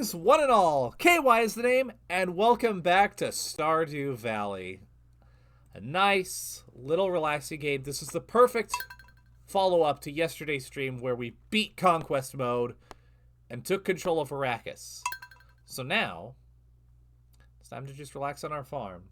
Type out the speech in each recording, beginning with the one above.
Greetings, one and all. KY is the name, and welcome back to Stardew Valley. A nice, little relaxing game. This is the perfect follow-up to yesterday's stream where we beat Conquest Mode and took control of Arrakis. So now, it's time to just relax on our farm.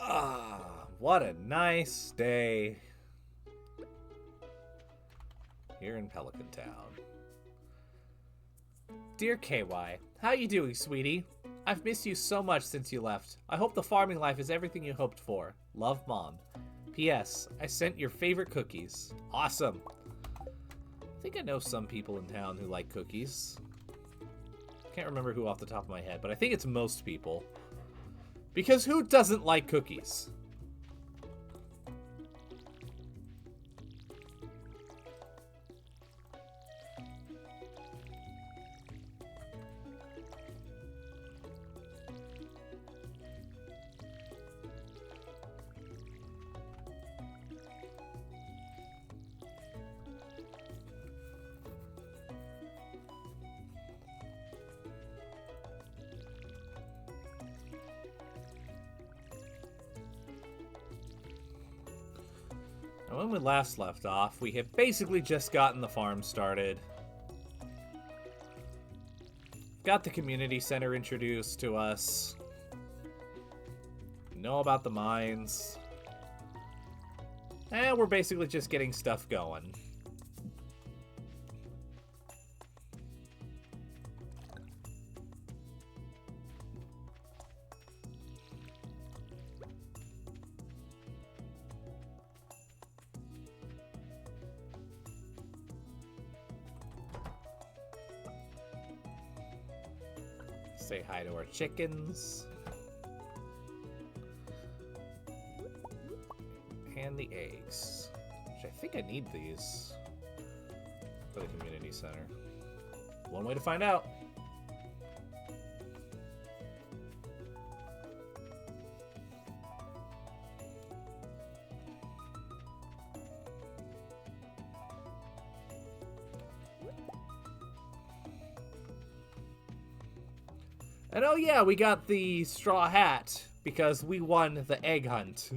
Ah, what a nice day here in Pelican Town. Dear KY, how you doing, sweetie? I've missed you so much since you left. I hope the farming life is everything you hoped for. Love, Mom. P.S. I sent your favorite cookies. Awesome. I think I know some people in town who like cookies. Can't remember who off the top of my head, but I think it's most people. Because who doesn't like cookies? Now, when we last left off, we had basically just gotten the farm started. Got the community center introduced to us. Know about the mines. And we're basically just getting stuff going. Say hi to our chickens. And the eggs. Which I think I need these for the community center. One way to find out. And oh yeah, we got the straw hat because we won the egg hunt.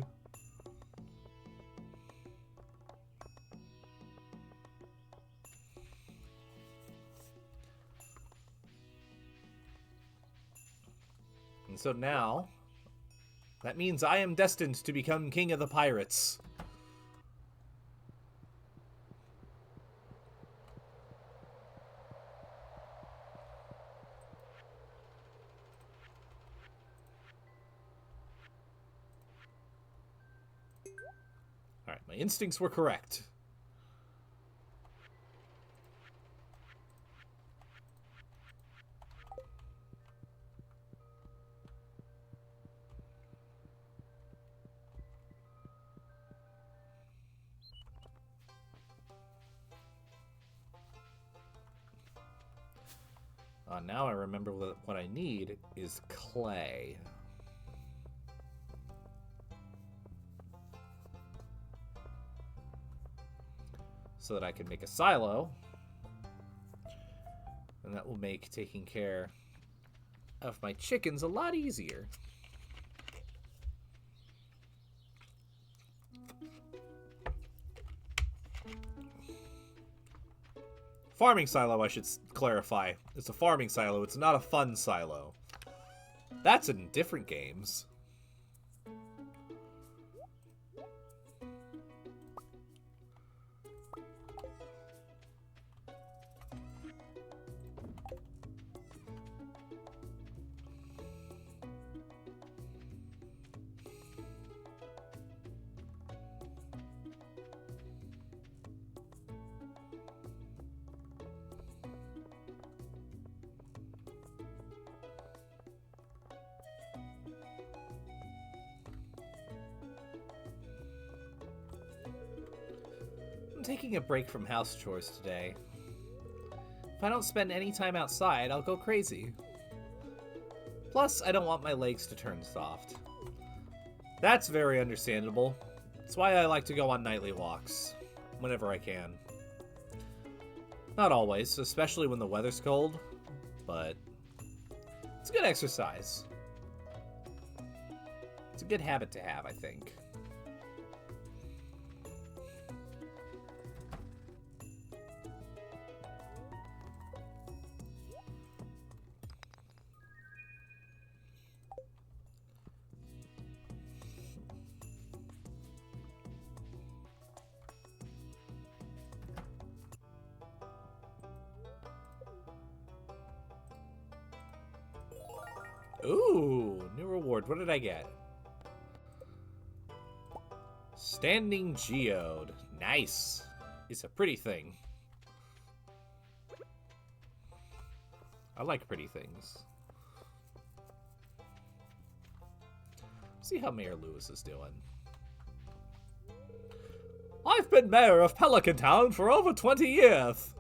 And so now, that means I am destined to become king of the pirates. Alright, my instincts were correct. Now I remember what I need is clay. So that I can make a silo. And that will make taking care of my chickens a lot easier. Farming silo, I should clarify. It's a farming silo. It's not a fun silo. That's in different games. I'm taking a break from house chores today. If I don't spend any time outside, I'll go crazy. Plus, I don't want my legs to turn soft. That's very understandable. That's why I like to go on nightly walks, whenever I can. Not always, especially when the weather's cold, but it's good exercise. It's a good habit to have, I think. Ooh, new reward. What did I get? Standing geode. Nice. It's a pretty thing. I like pretty things. See how Mayor Lewis is doing. I've been mayor of Pelican Town for over 20 years.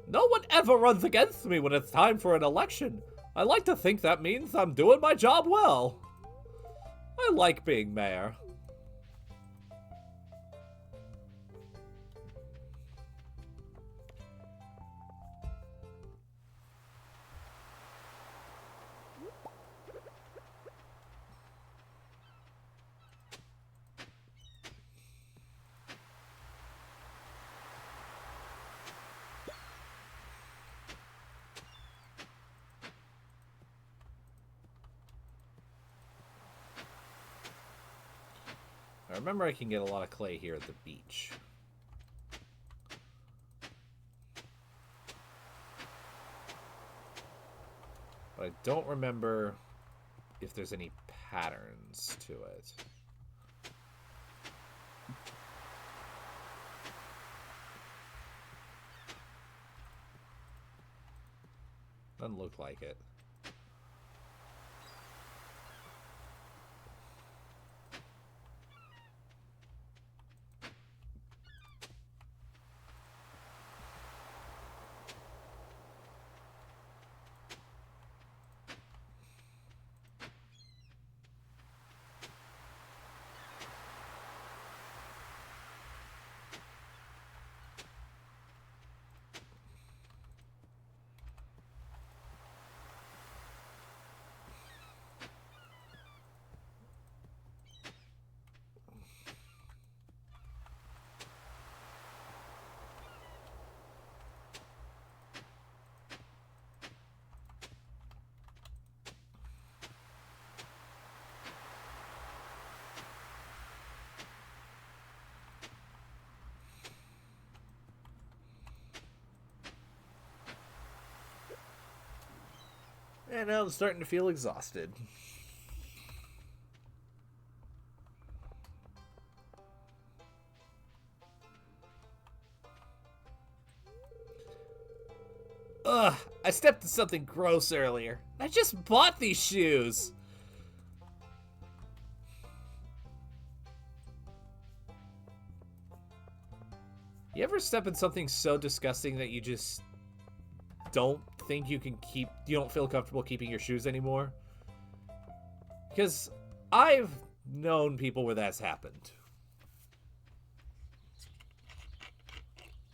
No one ever runs against me when it's time for an election. I like to think that means I'm doing my job well. I like being mayor. I remember I can get a lot of clay here at the beach. But I don't remember if there's any patterns to it. Doesn't look like it. And now I'm starting to feel exhausted. Ugh, I stepped in something gross earlier. I just bought these shoes. You ever step in something so disgusting that you just don't think you don't feel comfortable keeping your shoes anymore? Because I've known people where that's happened.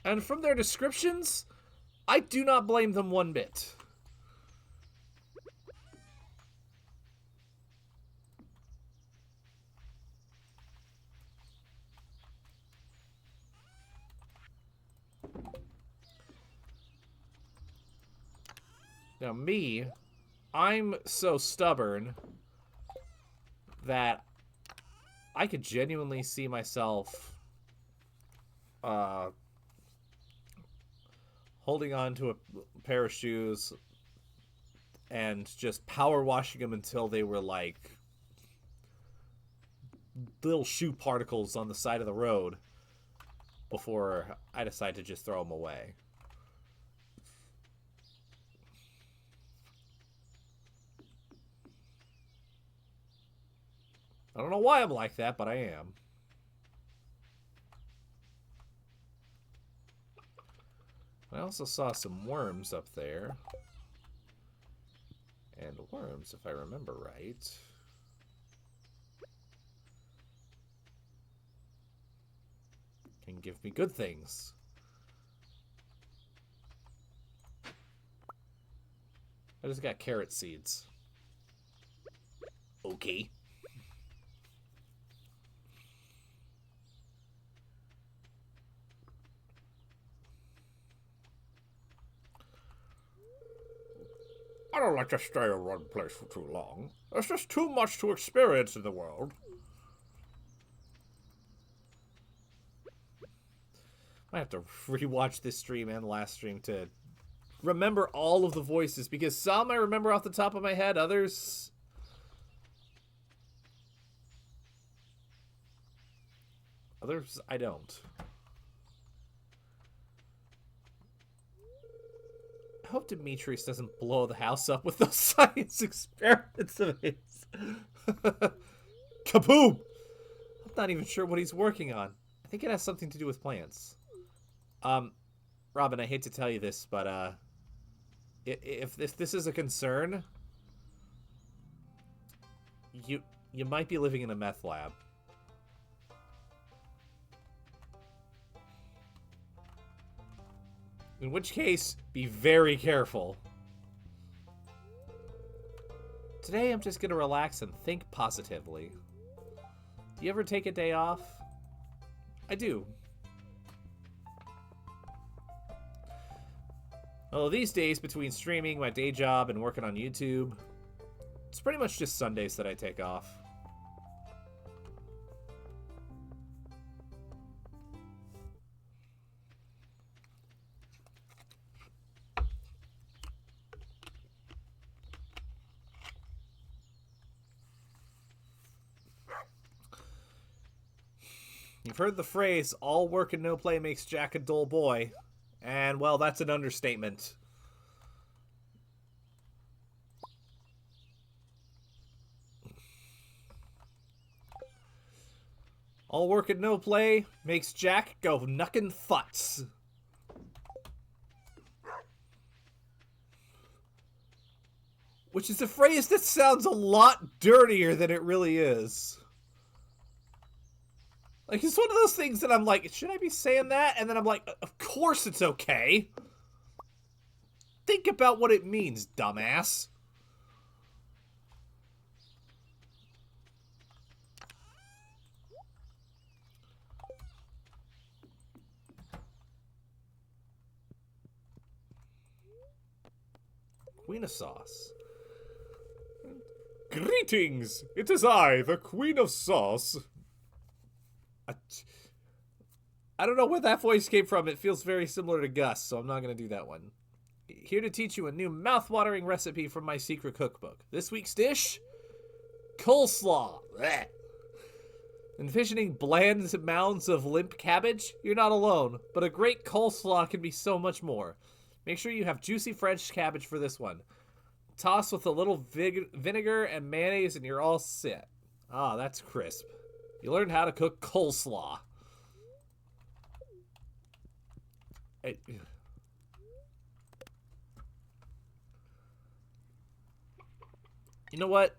And from their descriptions, I do not blame them one bit. Now me, I'm so stubborn that I could genuinely see myself holding on to a pair of shoes and just power washing them until they were like little shoe particles on the side of the road before I decide to just throw them away. I don't know why I'm like that, but I am. also saw some worms up there. And worms, if I remember right, can give me good things. I just got carrot seeds. Okay. I don't like to stay in one place for too long. There's just too much to experience in the world. I have to rewatch this stream and last stream to remember all of the voices, because some I remember off the top of my head, others I don't. I hope Demetrius doesn't blow the house up with those science experiments of his. Kaboom! I'm not even sure what he's working on. I think it has something to do with plants. Robin, I hate to tell you this, but if this is a concern, you might be living in a meth lab. In which case, be very careful. Today, I'm just gonna relax and think positively. Do you ever take a day off? I do. Well, these days, between streaming, my day job, and working on YouTube, it's pretty much just Sundays that I take off. You've heard the phrase, all work and no play makes Jack a dull boy. And, well, that's an understatement. All work and no play makes Jack go knuckin' futs. Which is a phrase that sounds a lot dirtier than it really is. Like, it's one of those things that I'm like, should I be saying that? And then I'm like, of course it's okay. Think about what it means, dumbass. Queen of Sauce. Greetings! It is I, the Queen of Sauce. I don't know where that voice came from. It feels very similar to Gus, so I'm not going to do that one. Here to teach you a new mouth-watering recipe from my secret cookbook. This week's dish? Coleslaw. Blech. Envisioning bland mounds of limp cabbage? You're not alone, but a great coleslaw can be so much more. Make sure you have juicy French cabbage for this one. Toss with a little vinegar and mayonnaise and you're all set. Ah, that's crisp. You learned how to cook coleslaw. You know what?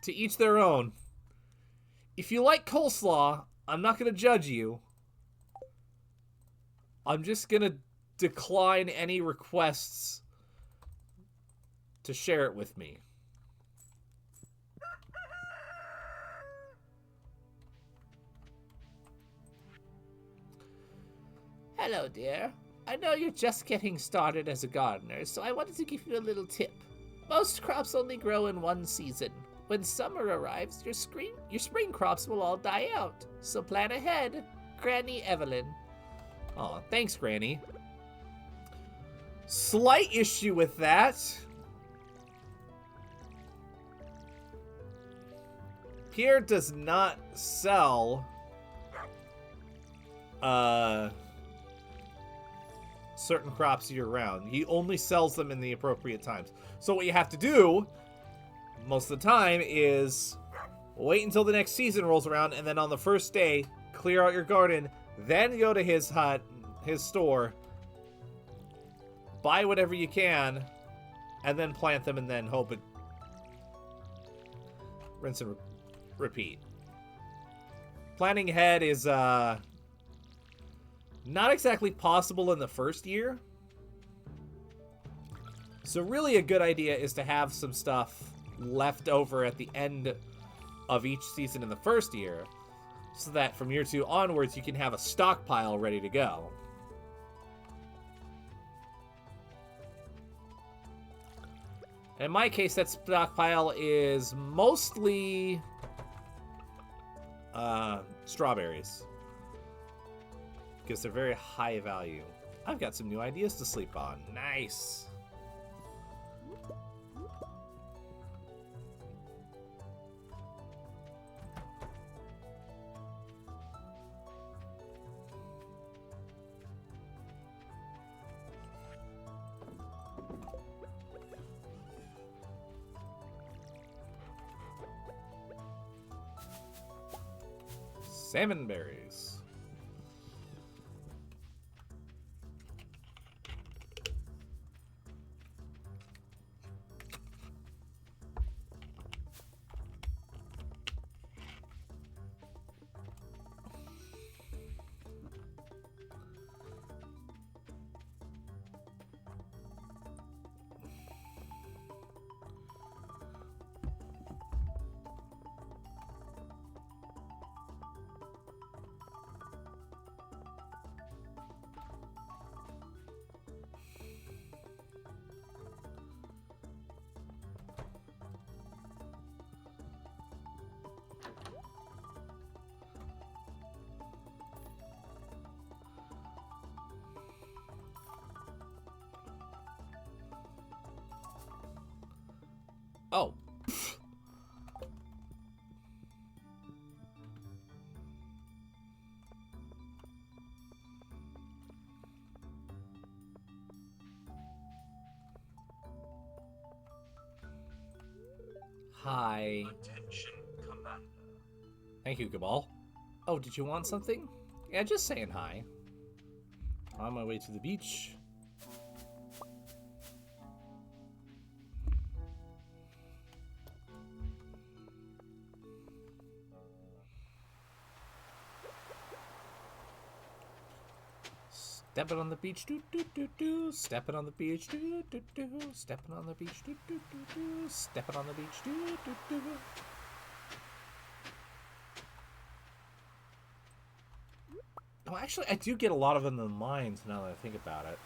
To each their own. If you like coleslaw, I'm not going to judge you. I'm just going to decline any requests to share it with me. Hello, dear. I know you're just getting started as a gardener, so I wanted to give you a little tip. Most crops only grow in one season. When summer arrives, your spring crops will all die out. So plan ahead. Granny Evelyn. Aw, thanks, Granny. Slight issue with that. Pierre does not sell certain crops year-round. He only sells them in the appropriate times. So what you have to do, most of the time, is wait until the next season rolls around, and then on the first day, clear out your garden, then go to his hut, his store, buy whatever you can, and then plant them, and then hope it... Rinse and repeat. Planning ahead is, not exactly possible in the first year. So really a good idea is to have some stuff left over at the end of each season in the first year, so that from year 2 onwards you can have a stockpile ready to go. In my case, that stockpile is mostly strawberries, because they're very high value. I've got some new ideas to sleep on. Nice. Salmon berries. Oh. Hi. Attention, Commander. Thank you, Cabal. Oh, did you want something? Yeah, just saying hi. On my way to the beach. Stepping on the beach, do do do do. Stepping on the beach, do do do. Stepping on the beach, do do do do. Stepping on the beach, do do do. Oh, actually, I do get a lot of them in the mines now that I think about it.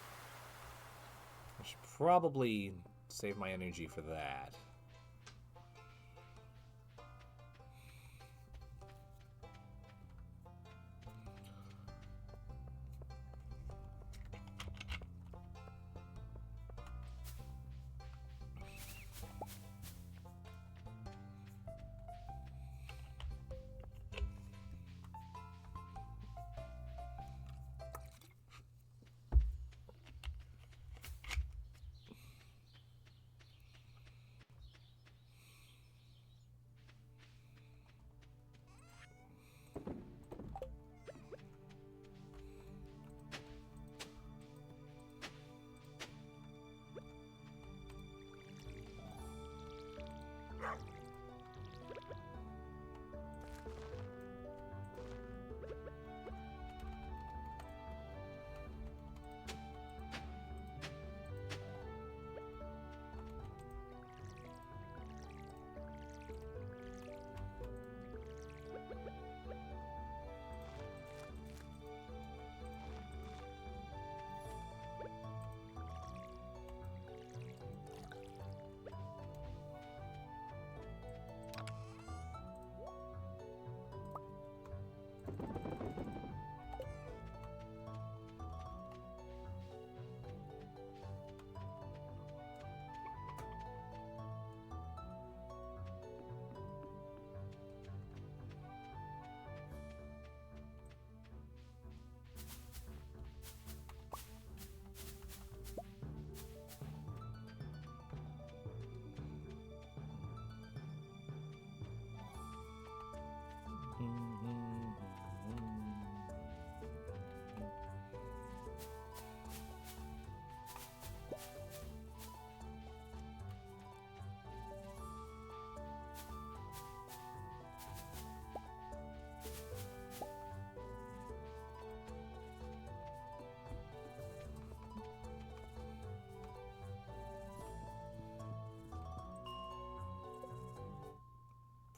I should probably save my energy for that.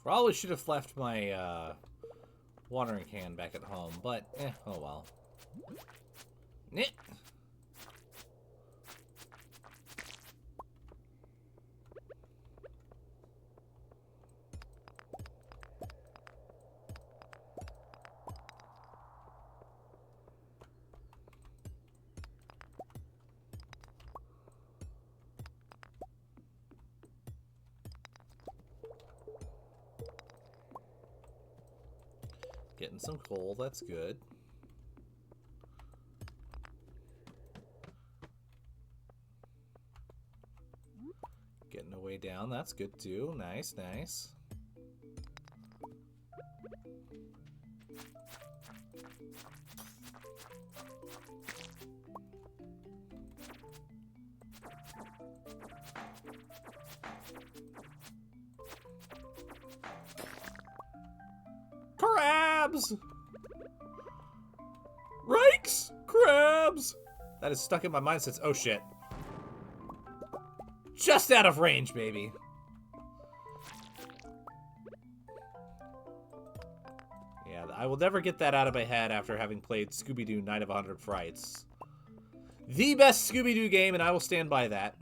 Probably should have left my watering can back at home, but oh well. Nyeh. Getting some coal, that's good. Getting a way down, that's good too. Nice, nice. Crabs! Rakes! Crabs! That is stuck in my mind since... Oh, shit. Just out of range, baby. Yeah, I will never get that out of my head after having played Scooby-Doo Night of 100 Frights. The best Scooby-Doo game, and I will stand by that.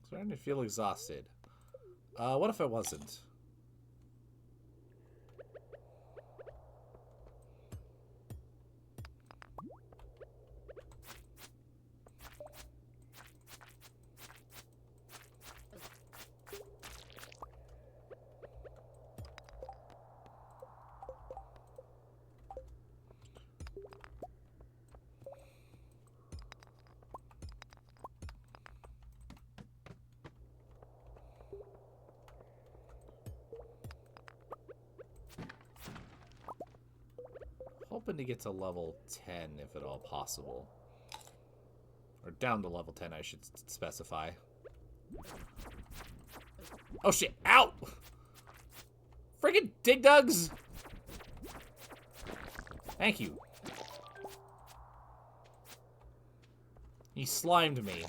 Starting to feel exhausted. What if I wasn't? Hoping to get to level 10 if at all possible. Or down to level 10, I should specify. Oh shit! Ow! Friggin' dig dugs! Thank you. He slimed me.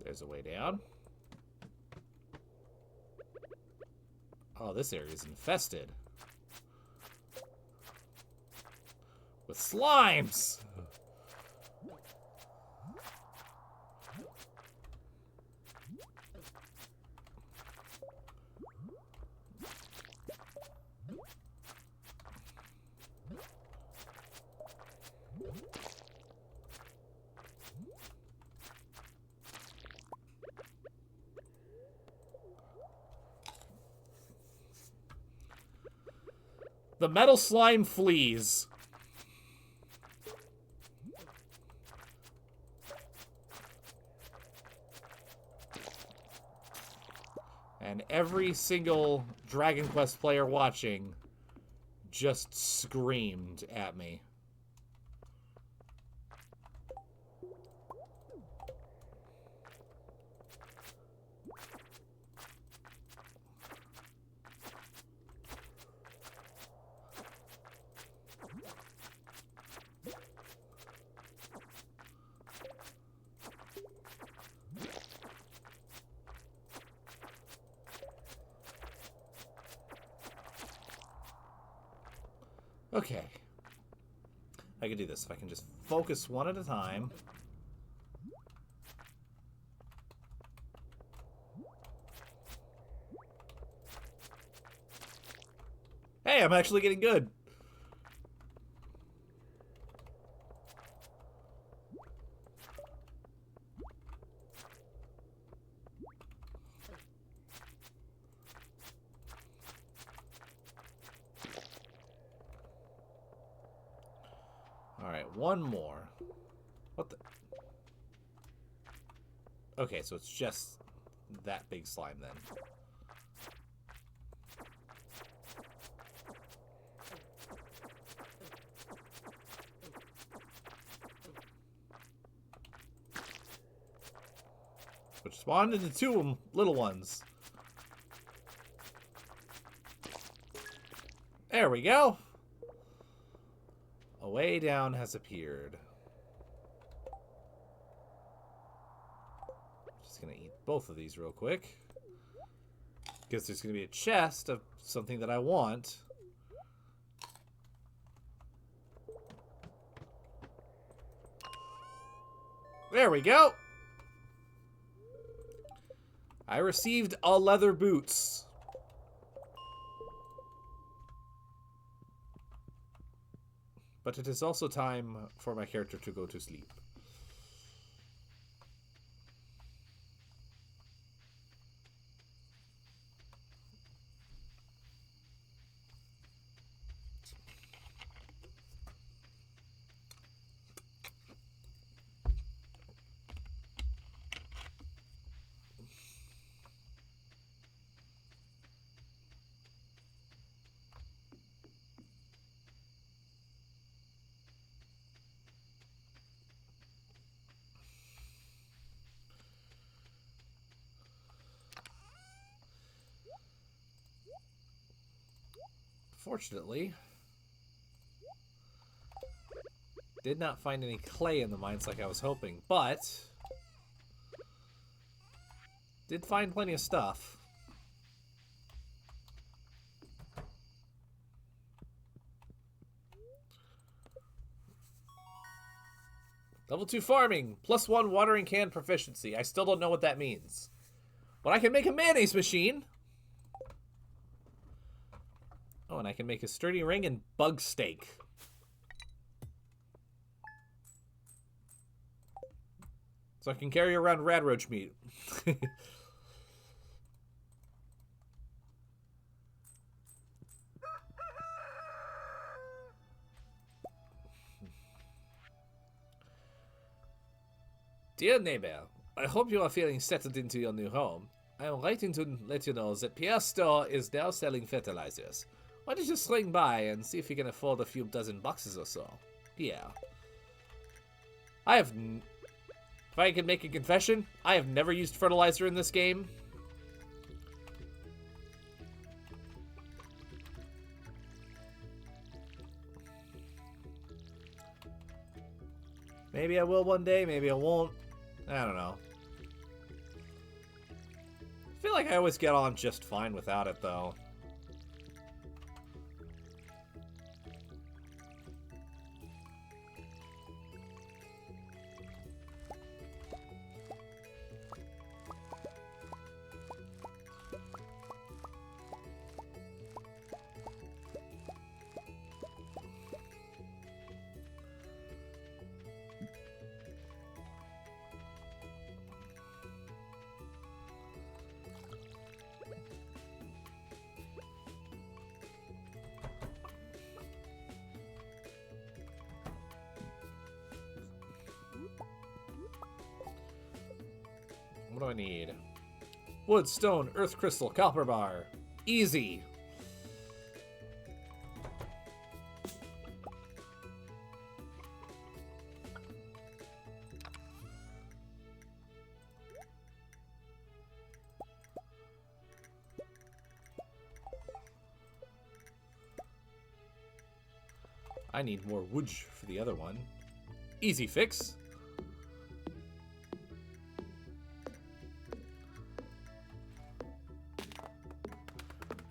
There's a way down. Oh, this area is infested with slimes. The metal slime flees. And every single Dragon Quest player watching just screamed at me. Okay. I can do this if I can just focus one at a time. Hey, I'm actually getting good. Alright, one more. What the... Okay, so it's just that big slime then. Which spawned into two little ones. There we go. A way down has appeared. Just gonna eat both of these real quick. Because there's gonna be a chest of something that I want. There we go. I received a leather boots. But it is also time for my character to go to sleep. Fortunately, did not find any clay in the mines like I was hoping, but did find plenty of stuff. Level 2 farming, +1 watering can proficiency. I still don't know what that means. But I can make a mayonnaise machine. Oh, and I can make a sturdy ring and bug steak. So I can carry around radroach meat. Dear neighbor, I hope you are feeling settled into your new home. I am writing to let you know that Pierre's store is now selling fertilizers. Why don't you swing by and see if you can afford a few dozen boxes or so? Yeah. If I can make a confession, I have never used fertilizer in this game. Maybe I will one day, maybe I won't. I don't know. I feel like I always get on just fine without it, though. What do I need? Wood, stone, earth crystal, copper bar. Easy. I need more wood for the other one. Easy fix.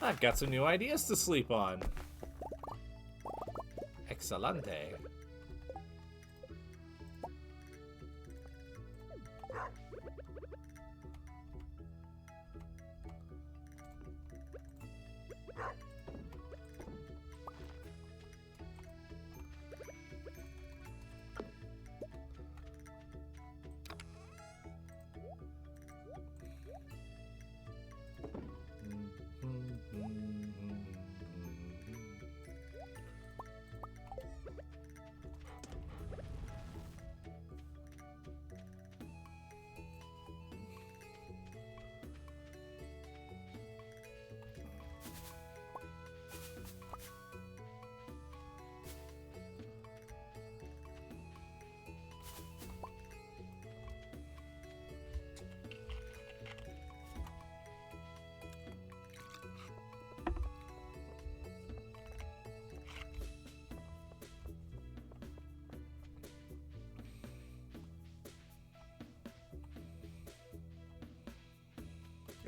I've got some new ideas to sleep on. Excelente.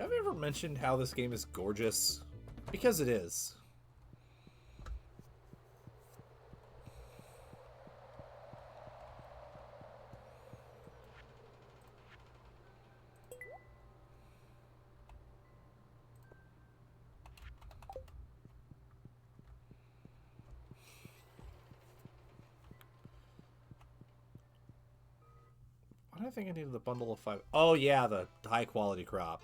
Have I ever mentioned how this game is gorgeous? Because it is. Why do I think I needed the bundle of 5? Oh yeah, the high quality crop.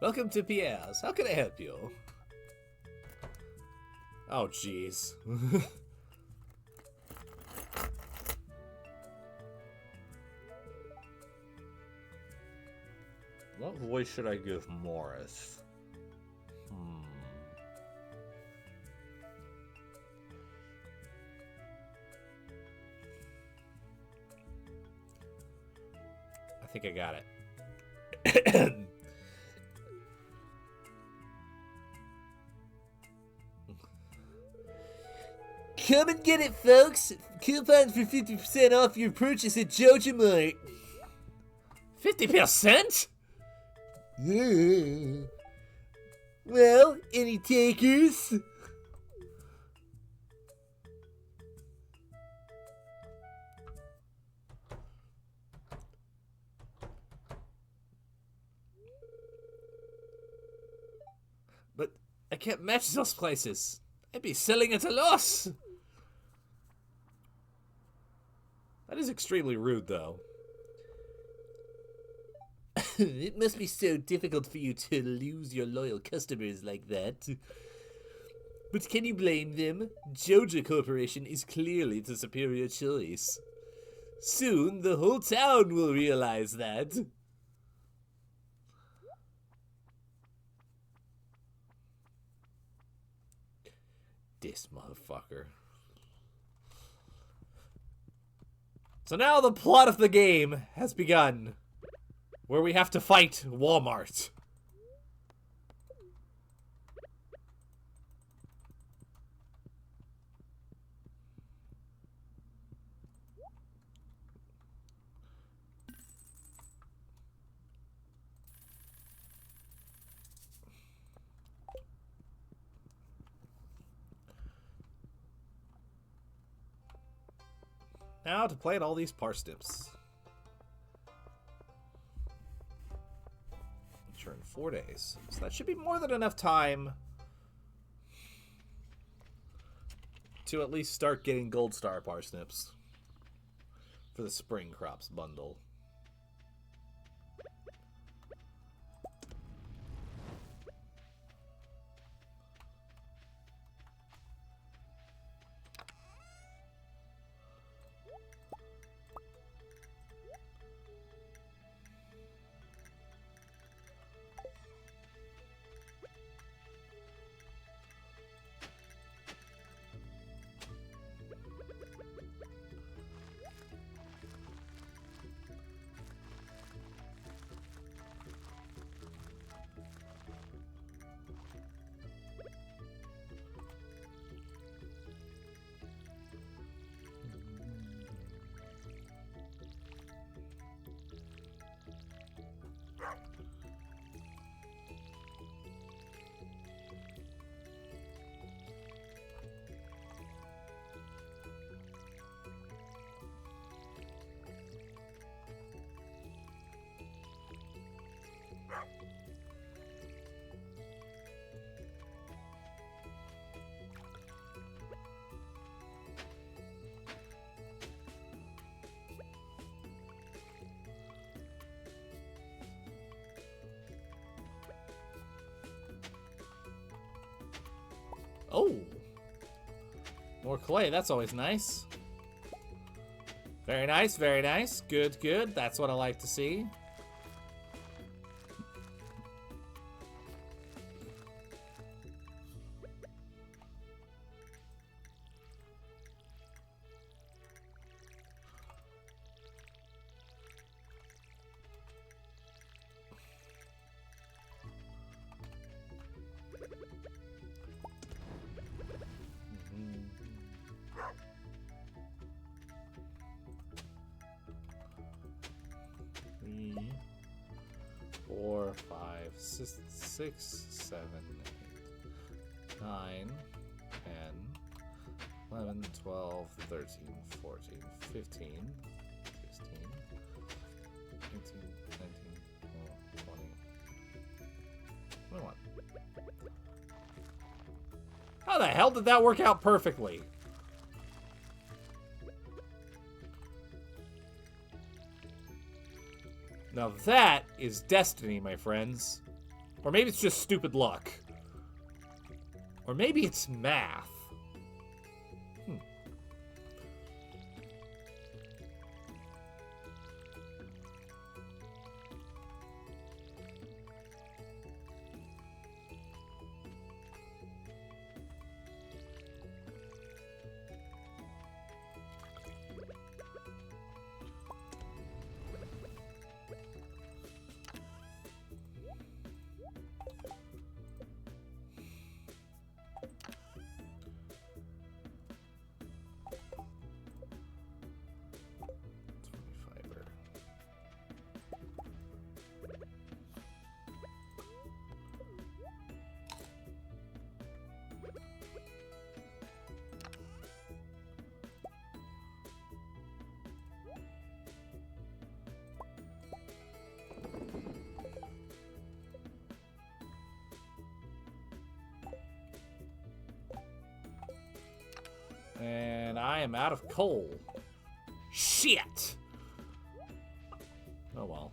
Welcome to Pierre's. How can I help you? Oh, jeez. What voice should I give Morris? I think I got it. Come and get it, folks! Coupons for 50% off your purchase at Joja Mart. 50%? Yeah. Well, any takers? But I can't match those prices. I'd be selling at a loss. That is extremely rude, though. It must be so difficult for you to lose your loyal customers like that. But can you blame them? Joja Corporation is clearly the superior choice. Soon, the whole town will realize that. This motherfucker. So now the plot of the game has begun, where we have to fight Walmart. Now to plant all these parsnips. Sure, in 4 days. So that should be more than enough time to at least start getting gold star parsnips for the spring crops bundle. Oh! More clay, that's always nice. Very nice, very nice. Good, good. That's what I like to see. 4, 5, 6, 7, 8, 9, 10, 11, 12, 13, 14, 15, 16, 18, 19, 20, 21. How the hell did that work out perfectly? Now that is destiny, my friends. Or maybe it's just stupid luck. Or maybe it's math. And I am out of coal. Shit! Oh well.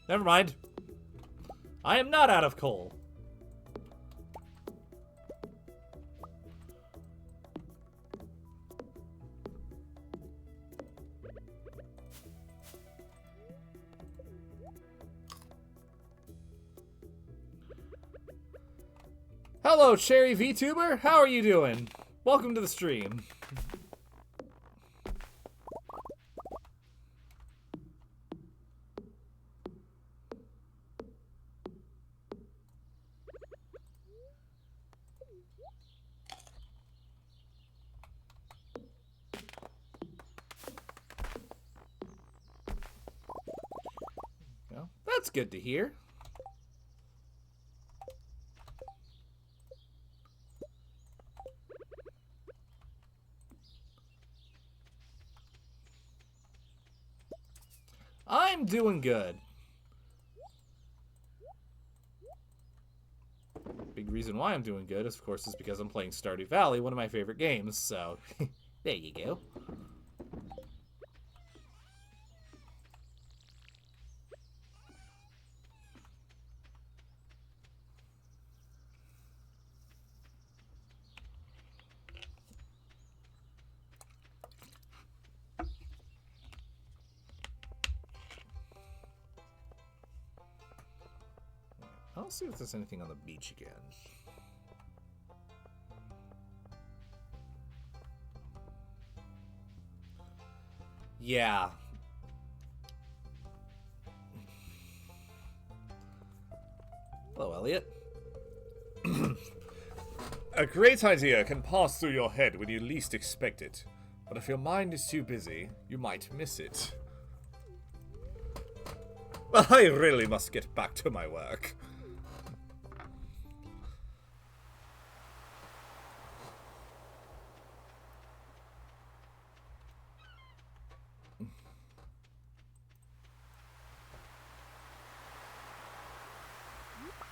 Never mind. I am not out of coal. Hello, Cherry VTuber. How are you doing? Welcome to the stream. Well, that's good to hear. I'm doing good. Big reason why I'm doing good, of course, is because I'm playing Stardew Valley, one of my favorite games, so there you go. I'll see if there's anything on the beach again. Yeah. Hello, Elliot. A great idea can pass through your head when you least expect it. But if your mind is too busy, you might miss it. Well, I really must get back to my work.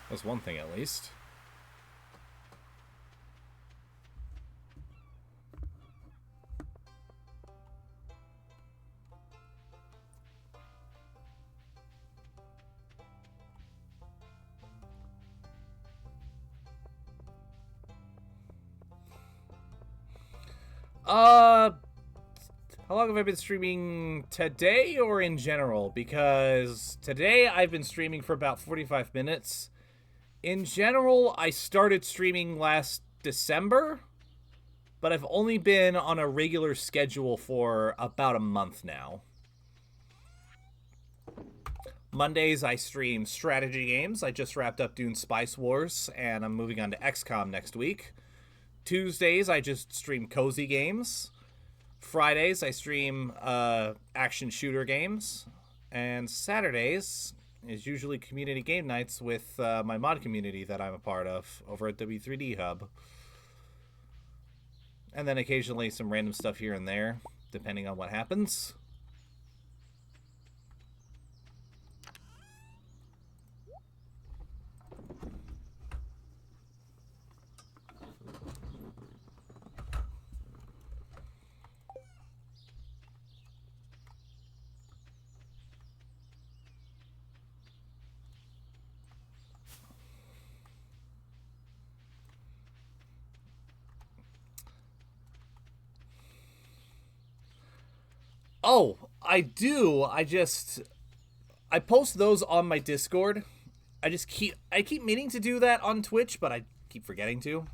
That's one thing, at least. How long have I been streaming today or in general? Because today I've been streaming for about 45 minutes. In general, I started streaming last December, but I've only been on a regular schedule for about a month now. Mondays, I stream strategy games. I just wrapped up doing Spice Wars, and I'm moving on to XCOM next week. Tuesdays, I just stream cozy games. Fridays, I stream action shooter games. And Saturdays is usually community game nights with my mod community that I'm a part of over at W3D Hub. And then occasionally some random stuff here and there, depending on what happens. Oh, I do. I post those on my Discord. I keep meaning to do that on Twitch, but I keep forgetting to.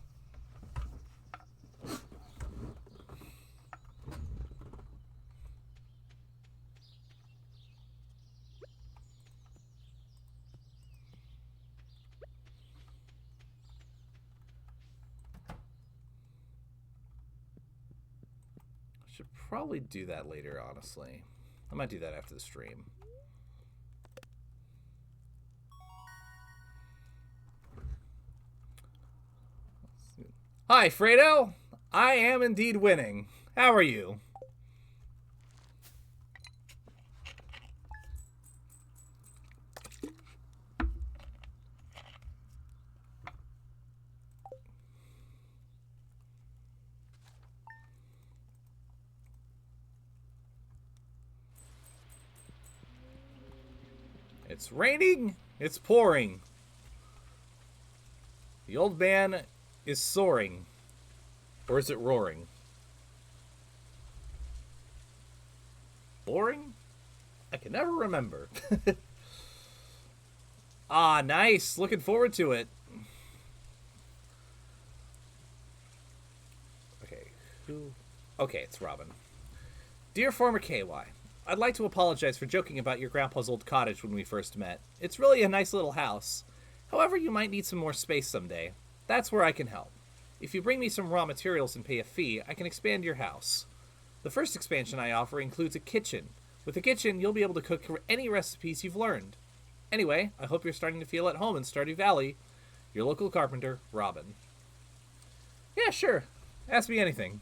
Should probably do that later, honestly. I might do that after the stream. Hi, Fredo! I am indeed winning. How are you? It's raining, it's pouring. The old man is soaring. Or is it roaring? Boring? I can never remember. Ah, nice. Looking forward to it. Okay, who? Okay, it's Robin. Dear former KY, I'd like to apologize for joking about your grandpa's old cottage when we first met. It's really a nice little house. However, you might need some more space someday. That's where I can help. If you bring me some raw materials and pay a fee, I can expand your house. The first expansion I offer includes a kitchen. With a kitchen, you'll be able to cook any recipes you've learned. Anyway, I hope you're starting to feel at home in Stardew Valley. Your local carpenter, Robin. Yeah, sure. Ask me anything.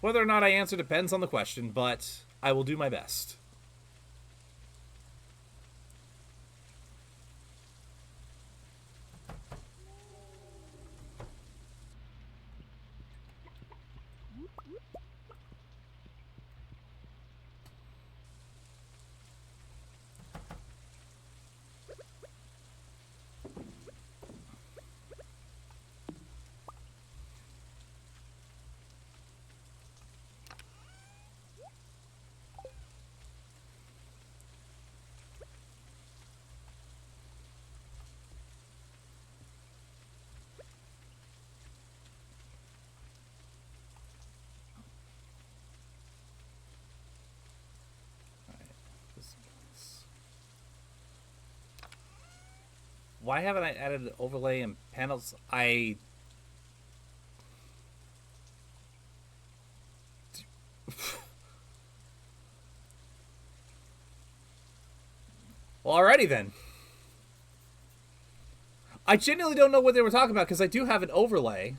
Whether or not I answer depends on the question, but I will do my best. Why haven't I added overlay and panels? Well, alrighty then. I genuinely don't know what they were talking about because I do have an overlay.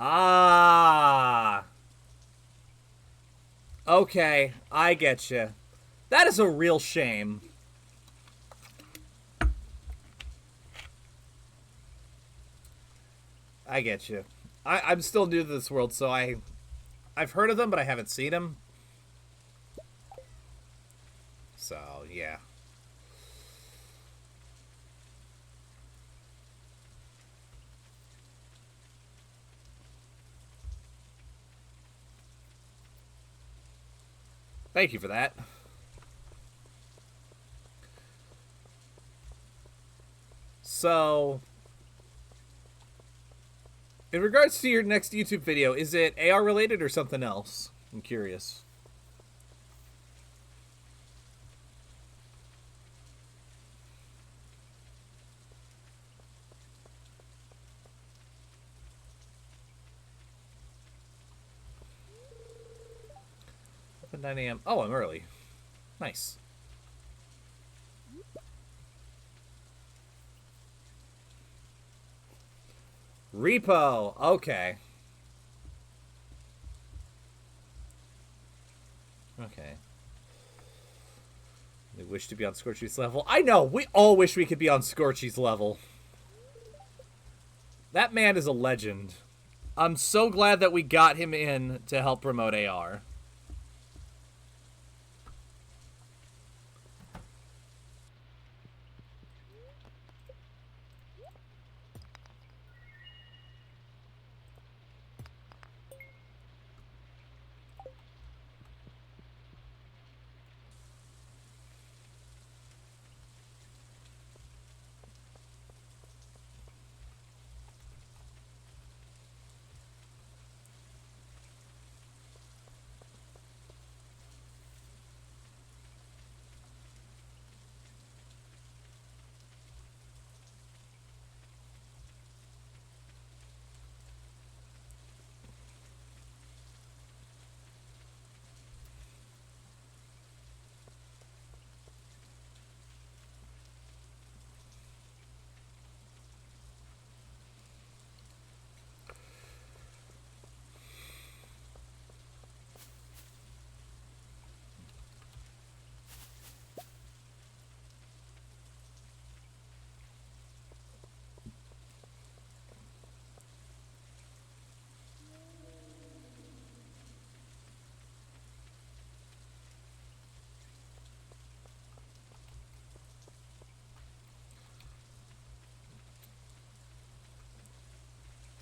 Ah. Okay, I get you. That is a real shame. I get you. I'm still new to this world, so I've heard of them, but I haven't seen them. So, yeah. Thank you for that. So, In regards to your next YouTube video, is it AR related or something else? I'm curious. At 9 a.m. Oh, I'm early. Nice. Repo. Okay. Okay. They wish to be on Scorchy's level. I know! We all wish we could be on Scorchy's level. That man is a legend. I'm so glad that we got him in to help promote AR.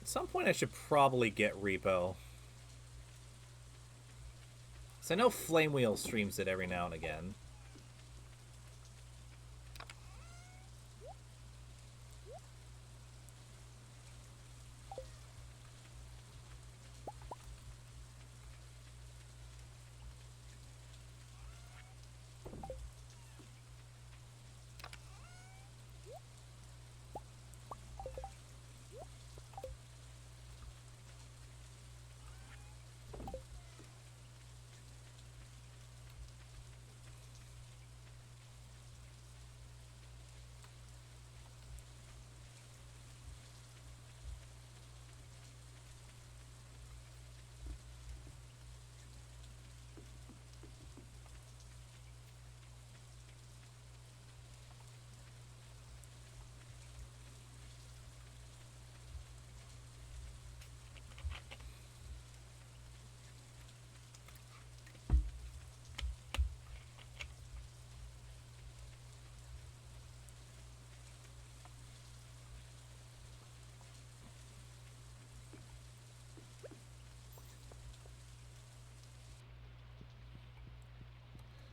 At some point I should probably get Repo. So I know Flame Wheel streams it every now and again.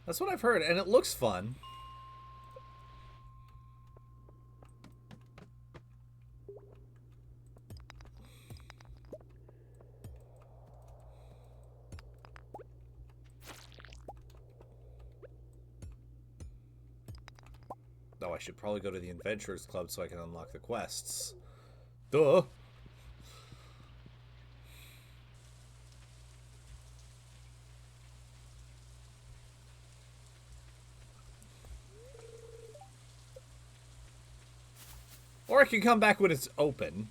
That's what I've heard, and it looks fun. Oh, I should probably go to the Adventurers Club so I can unlock the quests. Duh! Or I can come back when it's open.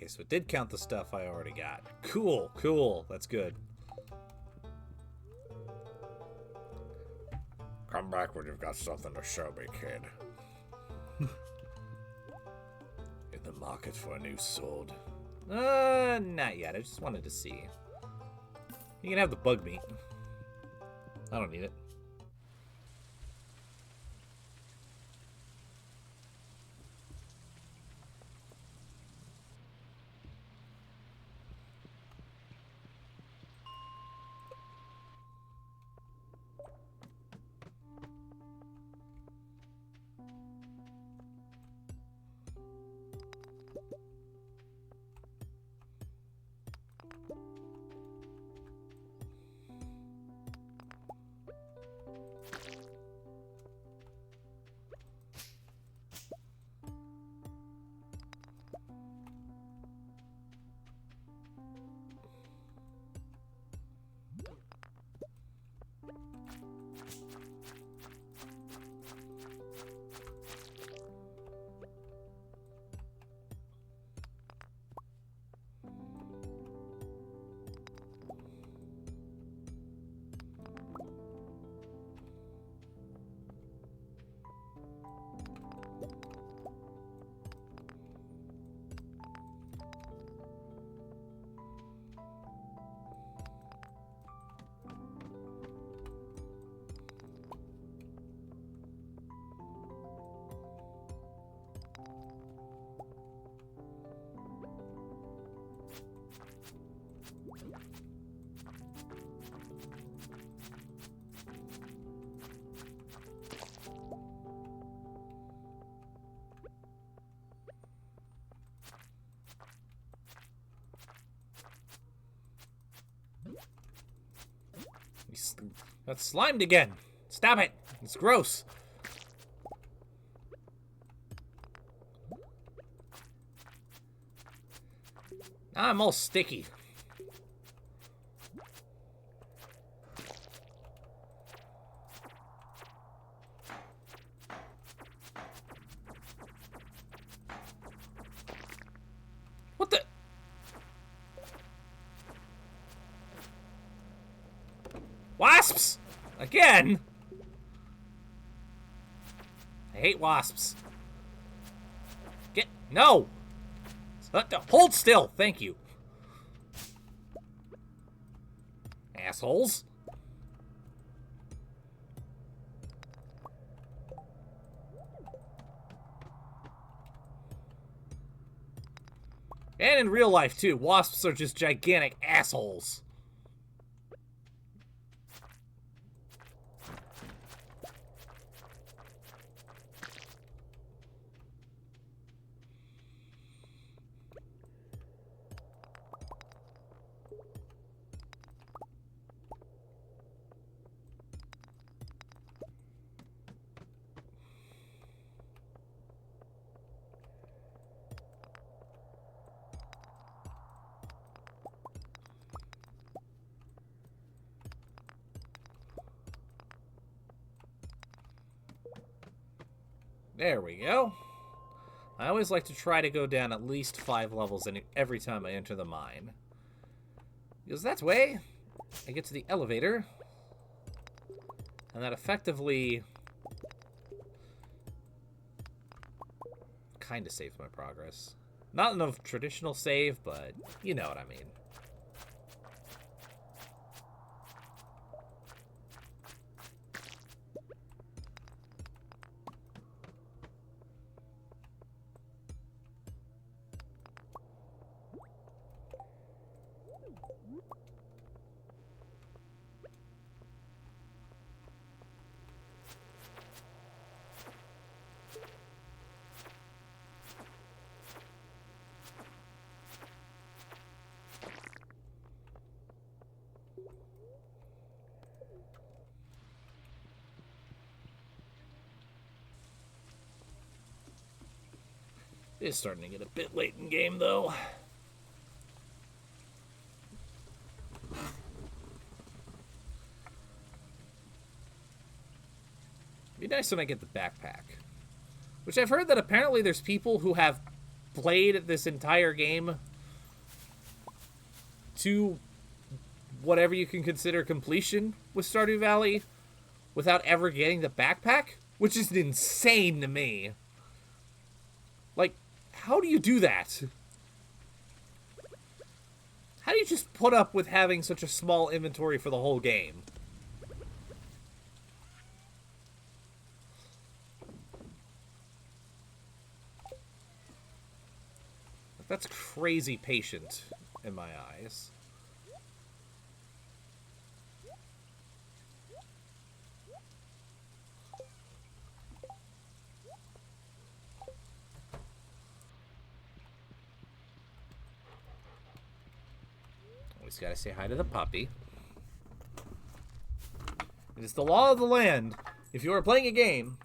Okay, so it did count the stuff I already got. Cool, cool. That's good. Come back when you've got something to show me, kid. In the market for a new sword. Not yet. I just wanted to see. You can have the bug meat. I don't need it. That's slimed again. Stop it. It's gross. Now I'm all sticky. What the? Wasps! Again? I hate wasps. Get... No! Hold still! Thank you. Assholes. And in real life, too. Wasps are just gigantic assholes. There we go. I always like to try to go down at least 5 levels every time I enter the mine. Because that way, I get to the elevator, and that effectively kind of saves my progress. Not in a traditional save, but you know what I mean. It's starting to get a bit late in game, though. It'd be nice when I get the backpack. Which I've heard that apparently there's people who have played this entire game to whatever you can consider completion with Stardew Valley without ever getting the backpack, which is insane to me. Like, how do you do that? How do you just put up with having such a small inventory for the whole game? That's crazy patient in my eyes. Always gotta say hi to the puppy. It is the law of the land. If you are playing a game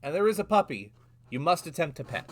and there is a puppy, you must attempt to pet.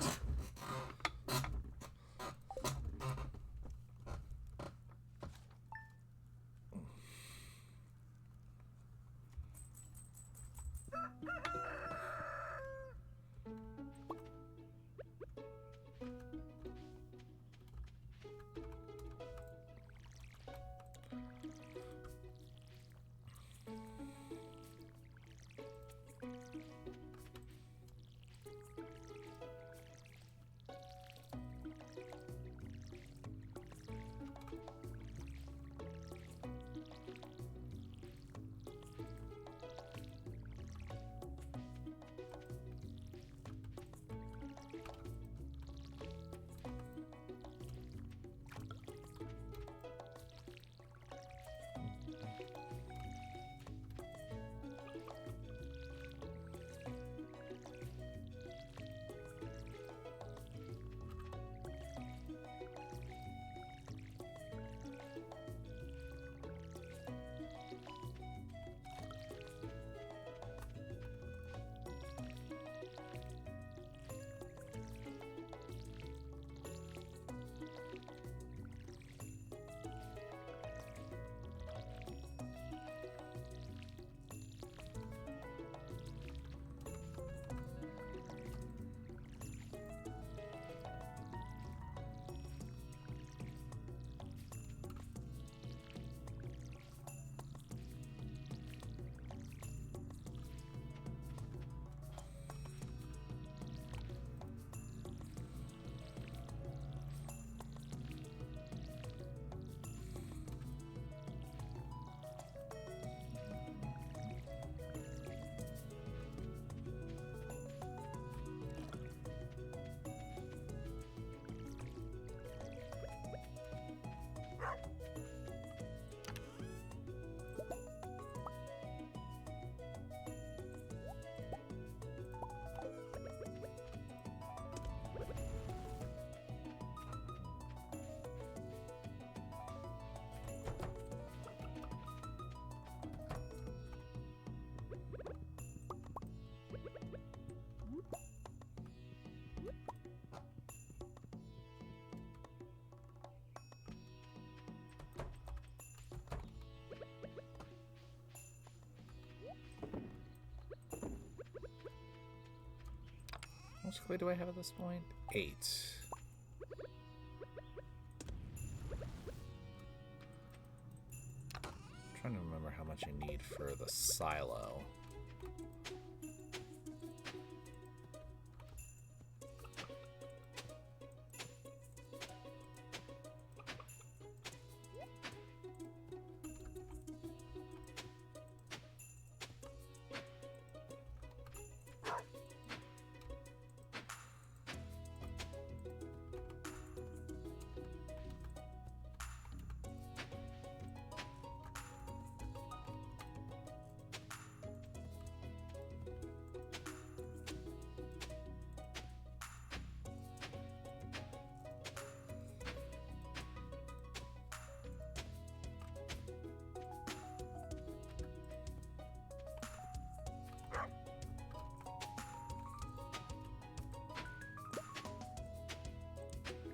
How much clay do I have at this point? 8. I'm trying to remember how much I need for the silo.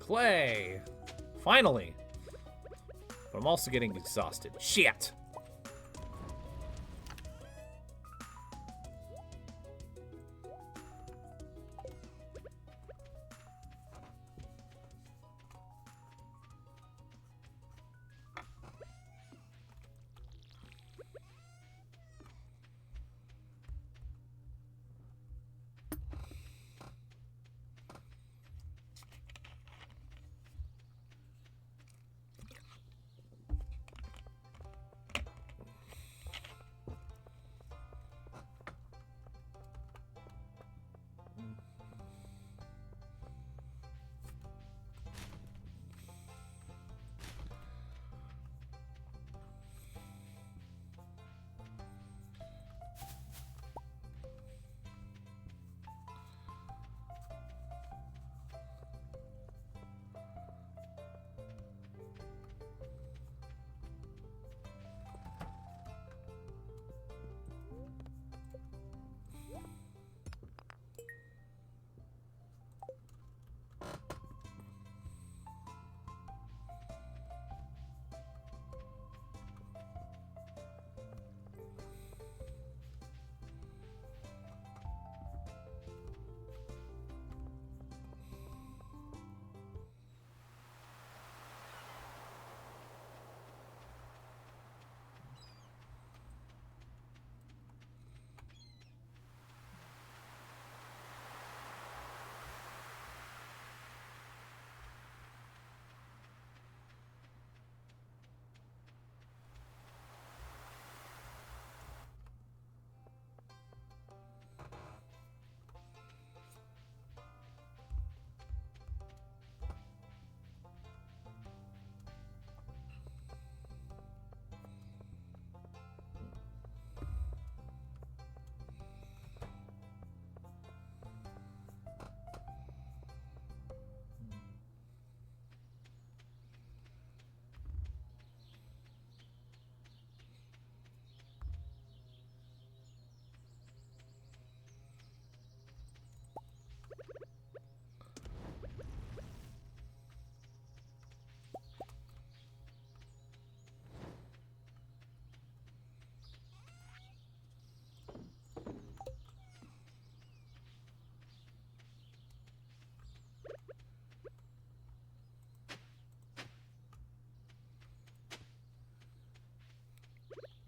Clay! Finally! But I'm also getting exhausted. Shit!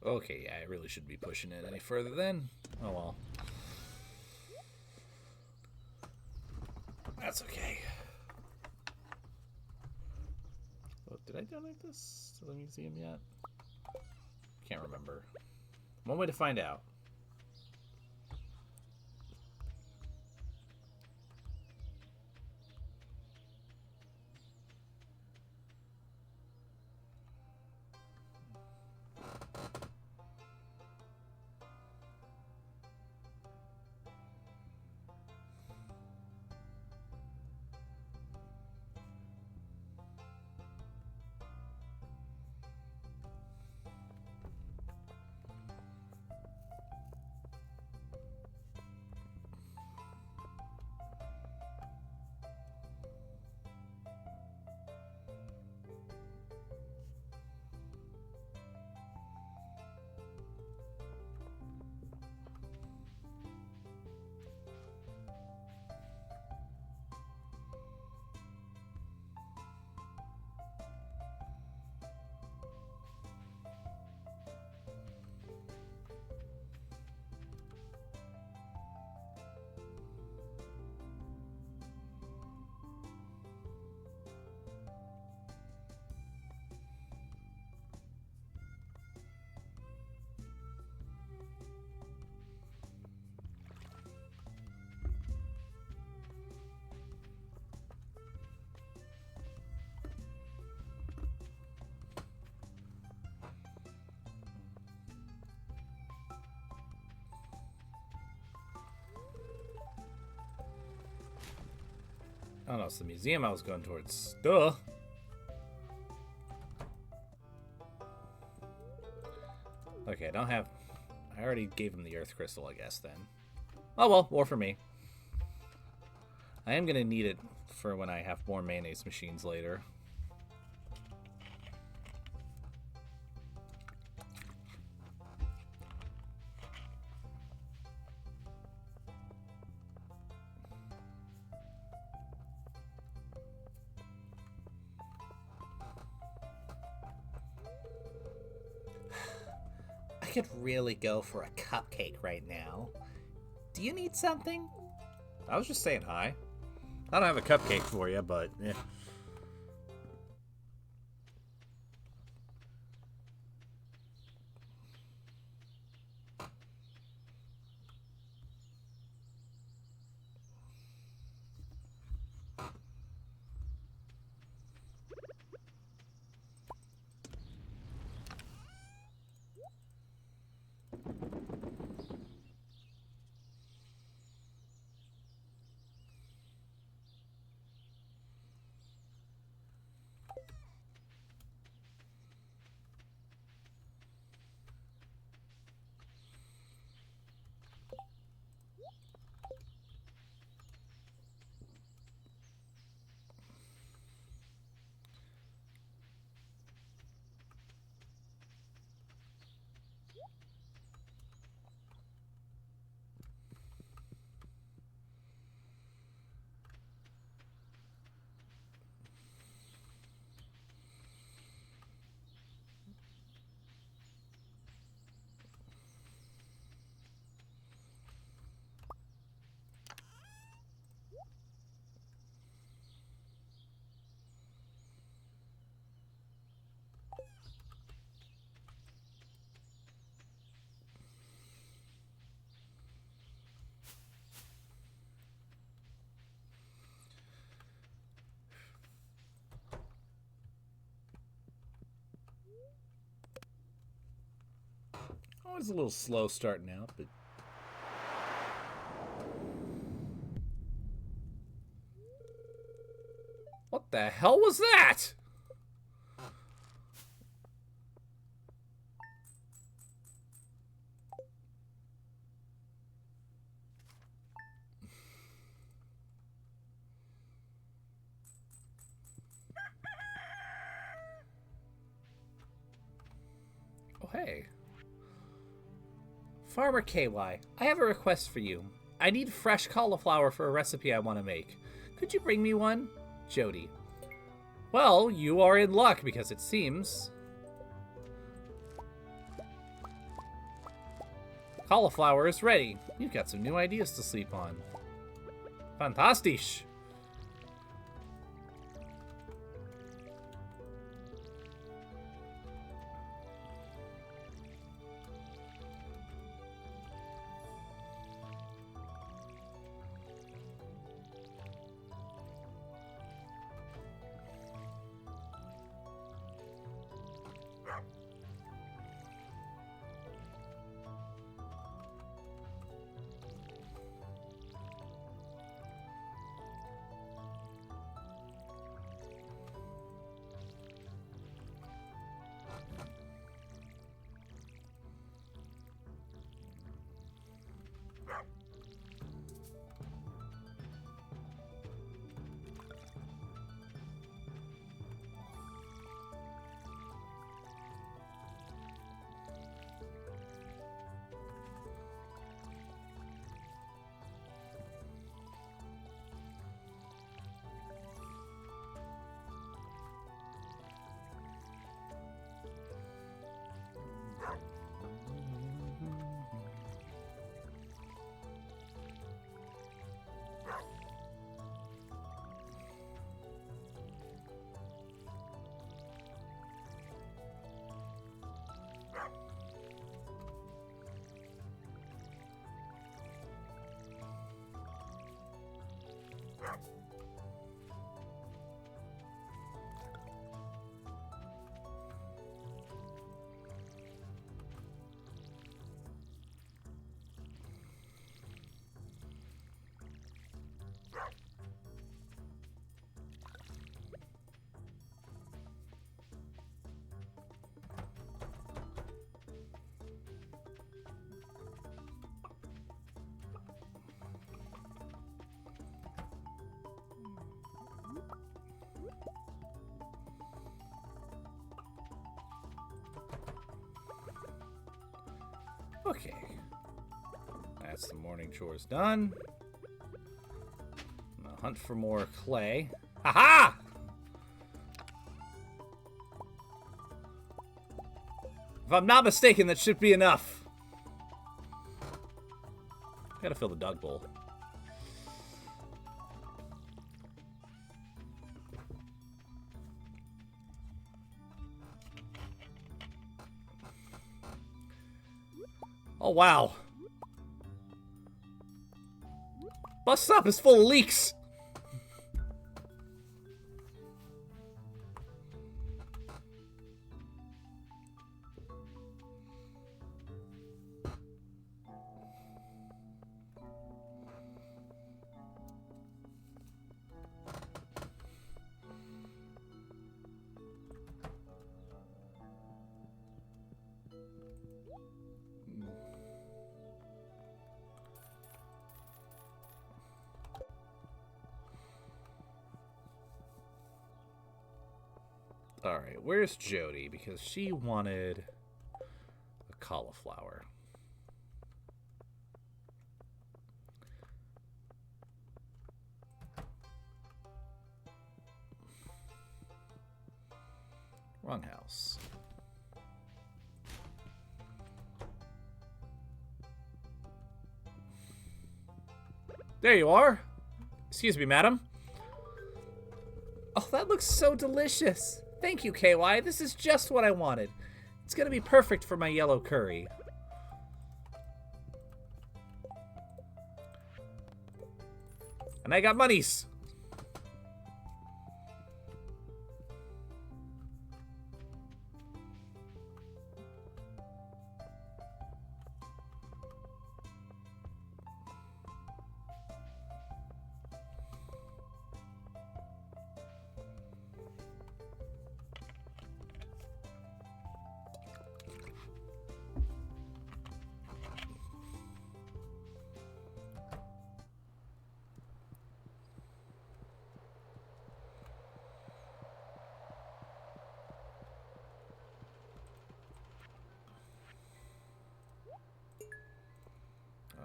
Okay, yeah, I really shouldn't be pushing it any further then. Oh well. That's okay. Oh, did I donate this to the museum yet? Can't remember. One way to find out. Oh no, it's the museum I was going towards. Duh. Okay, I don't have... I already gave him the Earth Crystal, I guess, then. Oh well, more for me. I am going to need it for when I have more mayonnaise machines later. I could really go for a cupcake right now. Do you need something? I was just saying hi. I don't have a cupcake for you, but eh. Oh, it's a little slow starting out, but... What the hell was that? Oh, hey. Farmer KY, I have a request for you. I need fresh cauliflower for a recipe I want to make. Could you bring me one? Jody. Well, you are in luck because it seems... Cauliflower is ready. You've got some new ideas to sleep on. Fantastisch. Okay. That's the morning chores done. I'm gonna hunt for more clay. Haha! If I'm not mistaken, that should be enough. Gotta fill the dog bowl. Oh, wow. Bus stop is full of leaks. Alright, where's Jody? Because she wanted a cauliflower. Wrong house. There you are. Excuse me, madam. Oh, that looks so delicious. Thank you, KY. This is just what I wanted. It's gonna be perfect for my yellow curry. And I got monies.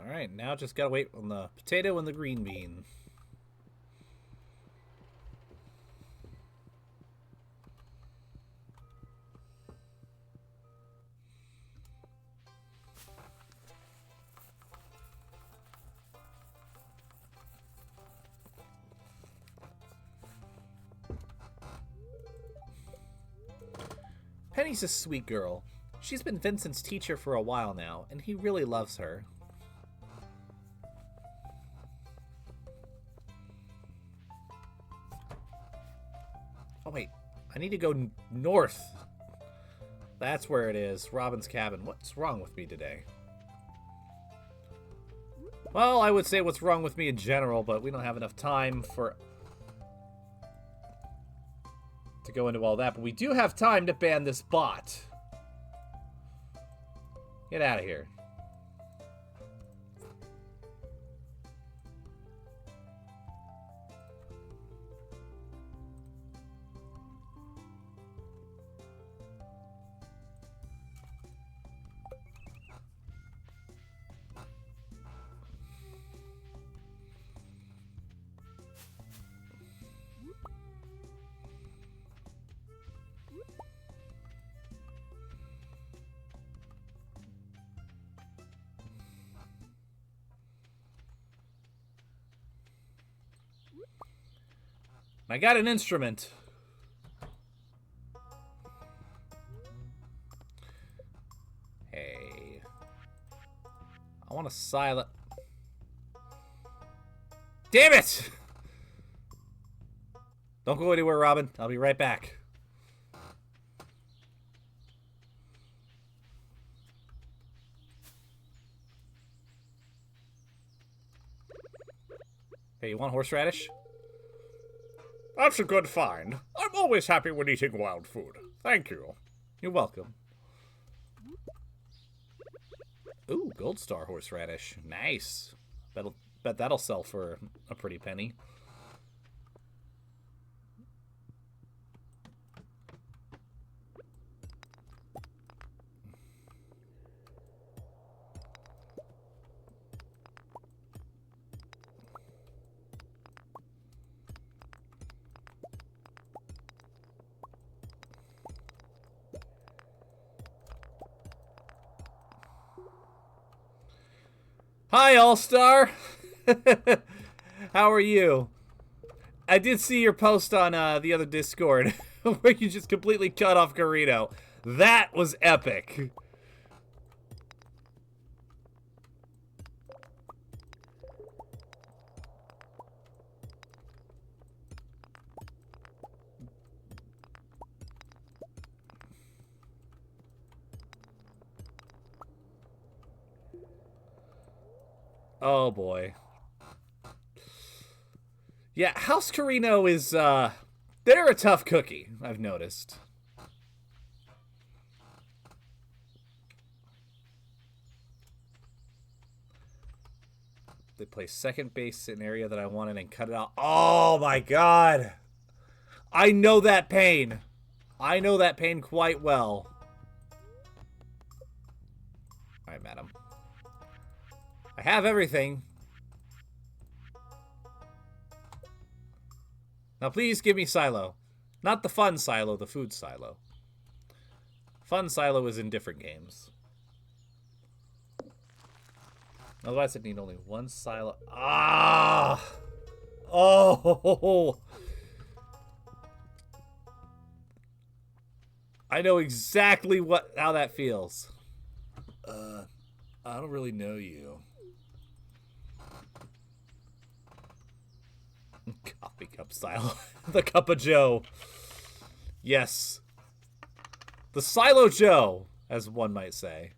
Alright, now just gotta wait on the potato and the green bean. Penny's a sweet girl. She's been Vincent's teacher for a while now, and he really loves her. Oh, wait. I need to go north. That's where it is. Robin's cabin. What's wrong with me today? Well, I would say what's wrong with me in general, but we don't have enough time to go into all that. But we do have time to ban this bot. Get out of here. I got an instrument. Hey. I want to silent... Damn it! Don't go anywhere, Robin. I'll be right back. Hey, you want horseradish? That's a good find. I'm always happy when eating wild food. Thank you. You're welcome. Ooh, gold star horseradish. Nice. Bet that'll sell for a pretty penny. Hi, All-Star! How are you? I did see your post on the other Discord where you just completely cut off Garrido. That was epic. Oh boy. Yeah, House Carino is, they're a tough cookie, I've noticed. They play second base in an area that I wanted and cut it out. Oh my god! I know that pain. I know that pain quite well. Alright, madam. I have everything. Now please give me silo. Not the fun silo, the food silo. Fun silo is in different games. Otherwise I'd need only one silo. Ah! Oh! I know exactly how that feels. I don't really know you. Coffee cup style. The Cup of Joe. Yes. The Silo Joe, as one might say.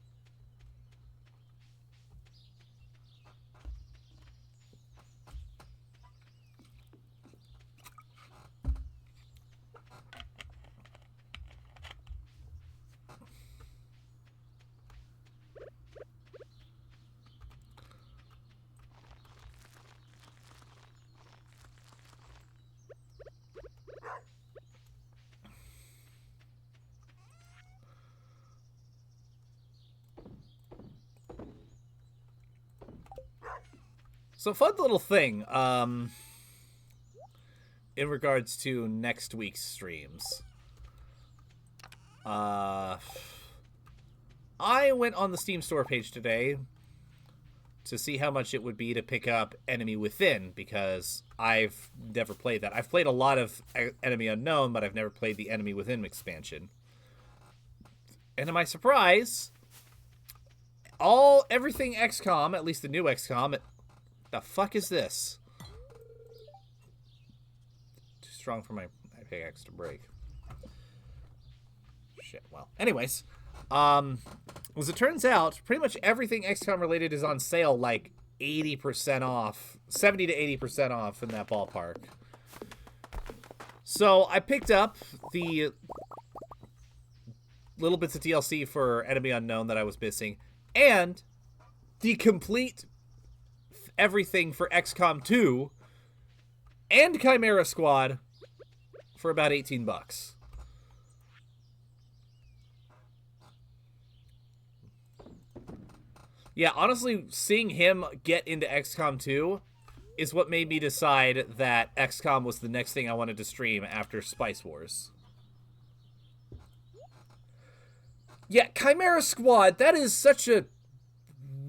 So fun little thing, in regards to next week's streams. I went on the Steam store page today to see how much it would be to pick up Enemy Within, because I've never played that. I've played a lot of Enemy Unknown, but I've never played the Enemy Within expansion. And to my surprise, everything XCOM, at least the new XCOM, the fuck is this? Too strong for my pickaxe to break. Shit, well. Anyways, as it turns out, pretty much everything XCOM related is on sale like 80% off, 70 to 80% off in that ballpark. So I picked up the little bits of DLC for Enemy Unknown that I was missing, and the complete everything for XCOM 2 and Chimera Squad for about $18. Yeah, honestly, seeing him get into XCOM 2 is what made me decide that XCOM was the next thing I wanted to stream after Spice Wars. Yeah, Chimera Squad, that is such a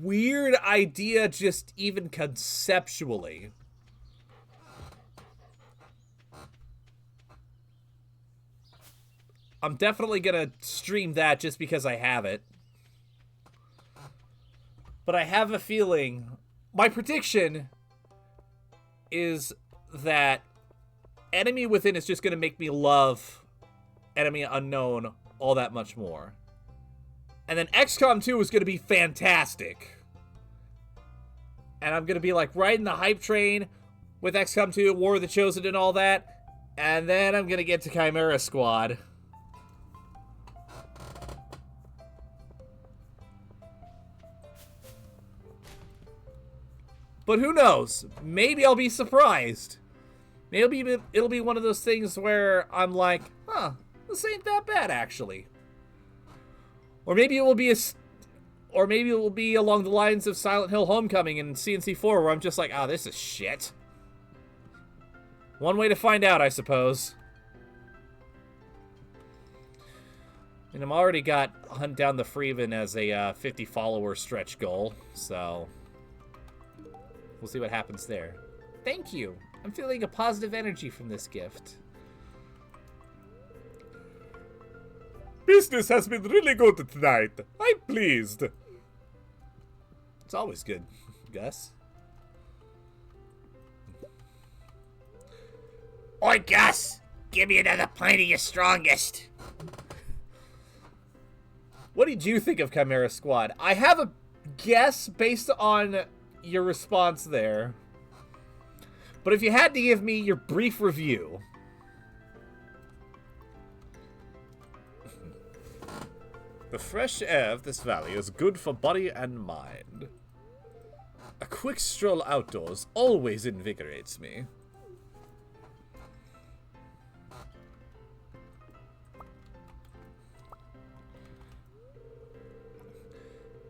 weird idea, just even conceptually. I'm definitely gonna stream that just because I have it. But I have a feeling, my prediction is that Enemy Within is just gonna make me love Enemy Unknown all that much more. And then XCOM 2 is gonna be fantastic. And I'm gonna be like riding the hype train with XCOM 2, War of the Chosen and all that. And then I'm gonna get to Chimera Squad. But who knows? Maybe I'll be surprised. Maybe it'll be one of those things where I'm like, huh, this ain't that bad actually. Or maybe it will be along the lines of Silent Hill Homecoming and CNC4 where I'm just like, oh, this is shit. One way to find out, I suppose. And I'm already got Hunt Down the Freeman as a 50 follower stretch goal, so we'll see what happens there. Thank you. I'm feeling a positive energy from this gift. Business has been really good tonight. I'm pleased. It's always good, Gus. Oi, Gus! Give me another pint of your strongest. What did you think of Chimera Squad? I have a guess based on your response there. But if you had to give me your brief review. The fresh air of this valley is good for body and mind. A quick stroll outdoors always invigorates me.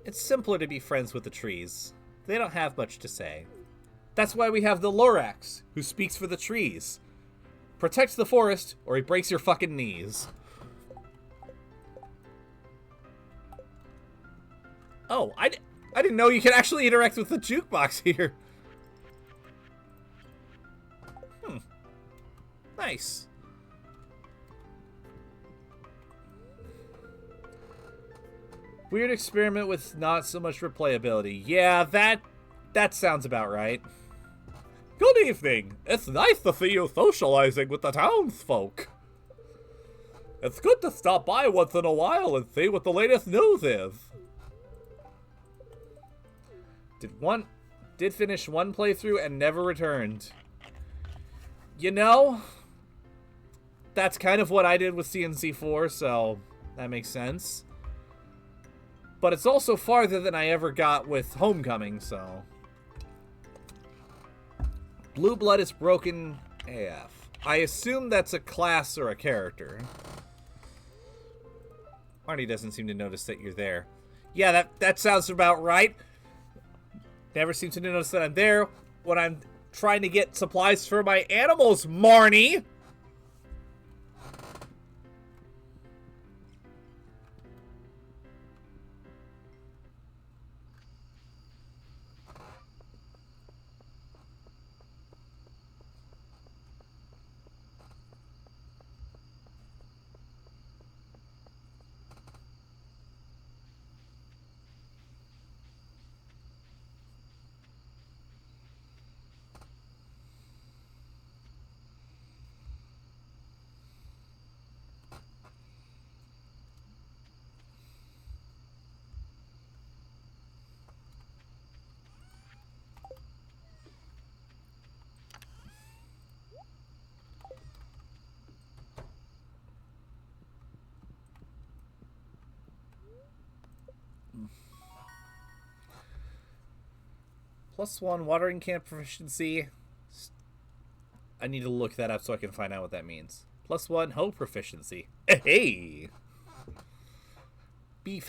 It's simpler to be friends with the trees. They don't have much to say. That's why we have the Lorax, who speaks for the trees. Protects the forest, or he breaks your fucking knees. Oh, I didn't know you could actually interact with the jukebox here. Nice. Weird experiment with not so much replayability. Yeah, that sounds about right. Good evening. It's nice to see you socializing with the townsfolk. It's good to stop by once in a while and see what the latest news is. Did finish one playthrough and never returned. You know, that's kind of what I did with CNC4, so that makes sense. But it's also farther than I ever got with Homecoming, so. Blue Blood is broken AF. I assume that's a class or a character. Marty doesn't seem to notice that you're there. Yeah, that sounds about right. Never seem to notice that I'm there when I'm trying to get supplies for my animals, Marnie! +1 watering can proficiency. I need to look that up so I can find out what that means. +1 hoe proficiency. Hey! Beef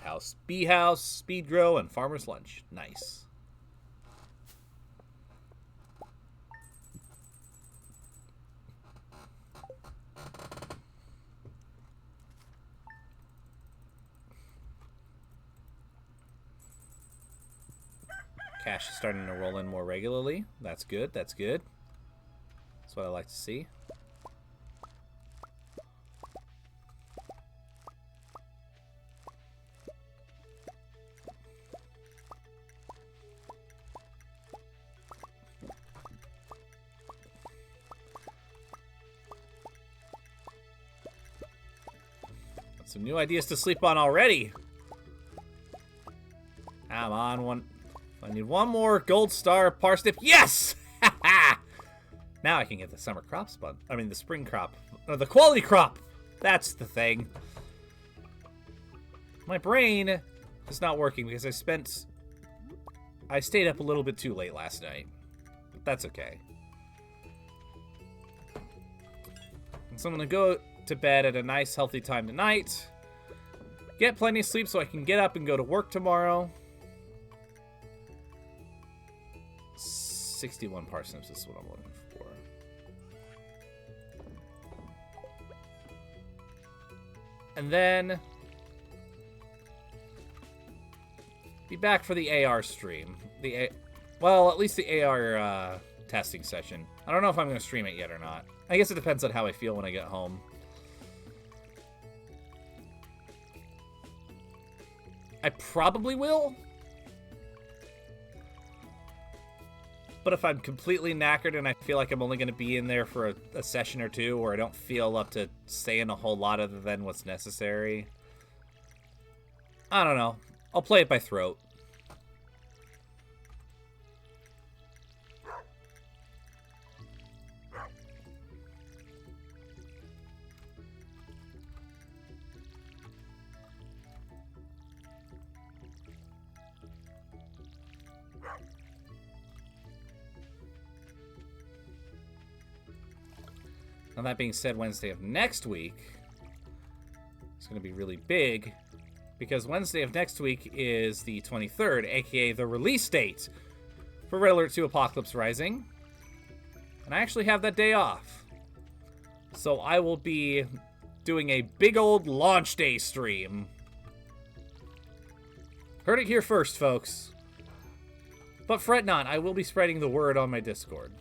house. Bee house, speed grow, and farmer's lunch. Nice. Cash is starting to roll in more regularly. That's good. That's good. That's what I like to see. Got some new ideas to sleep on already. Come on, one. I need one more gold star parsnip. Yes! Now I can get the summer crop spun. I mean, the spring crop. Or the quality crop. That's the thing. My brain is not working because I stayed up a little bit too late last night. But that's okay. So I'm going to go to bed at a nice, healthy time tonight. Get plenty of sleep so I can get up and go to work tomorrow. 61 parsnips is what I'm looking for. And then be back for the AR stream. Well, at least the AR testing session. I don't know if I'm going to stream it yet or not. I guess it depends on how I feel when I get home. I probably will. But if I'm completely knackered and I feel like I'm only going to be in there for a session or two, or I don't feel up to saying a whole lot other than what's necessary, I don't know. I'll play it by throat. Now, that being said, Wednesday of next week is going to be really big because Wednesday of next week is the 23rd, aka the release date for Red Alert 2 Apocalypse Rising. And I actually have that day off. So I will be doing a big old launch day stream. Heard it here first, folks. But fret not, I will be spreading the word on my Discord.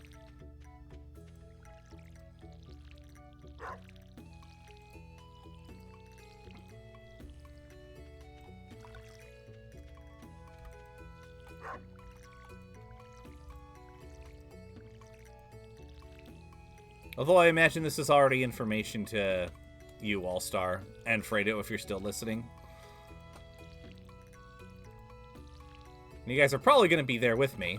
Although I imagine this is already information to you, All-Star, and Fredo if you're still listening. And you guys are probably going to be there with me.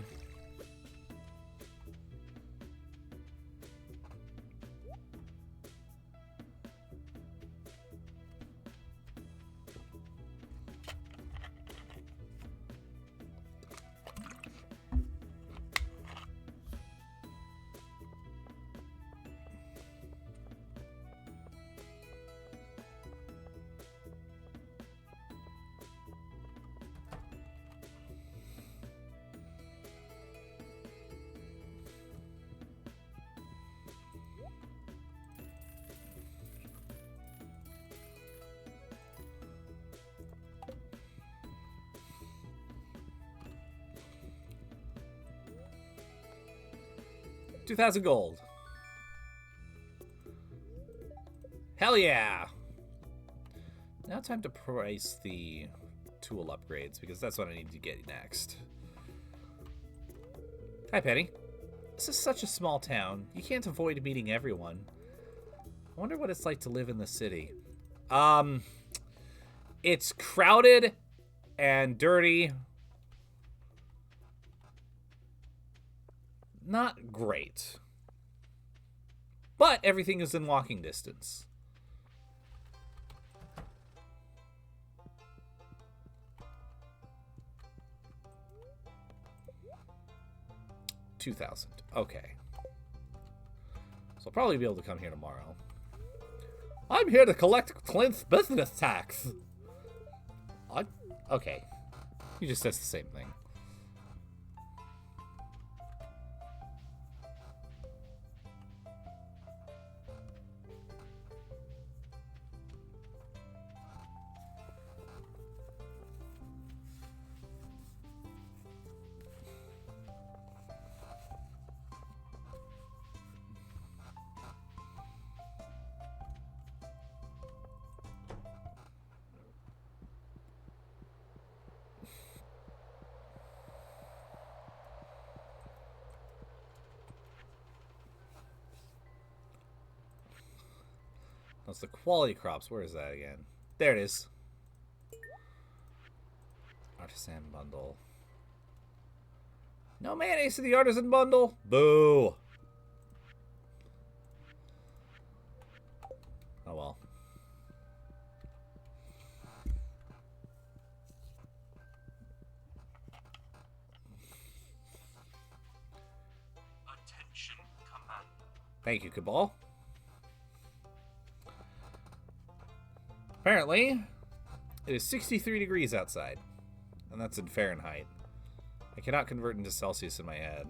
$2,000 gold. Hell yeah! Now time to price the tool upgrades, because that's what I need to get next. Hi, Penny. This is such a small town. You can't avoid meeting everyone. I wonder what it's like to live in the city. It's crowded and dirty. Not great. But everything is in walking distance. 2,000. Okay. So I'll probably be able to come here tomorrow. I'm here to collect Clint's business tax. Okay. He just says the same thing. That's the quality crops. Where is that again? There it is. Artisan bundle. No mayonnaise in the artisan bundle. Boo. Oh well. Attention, command. Thank you, Cabal. Apparently, it is 63 degrees outside. And that's in Fahrenheit. I cannot convert into Celsius in my head.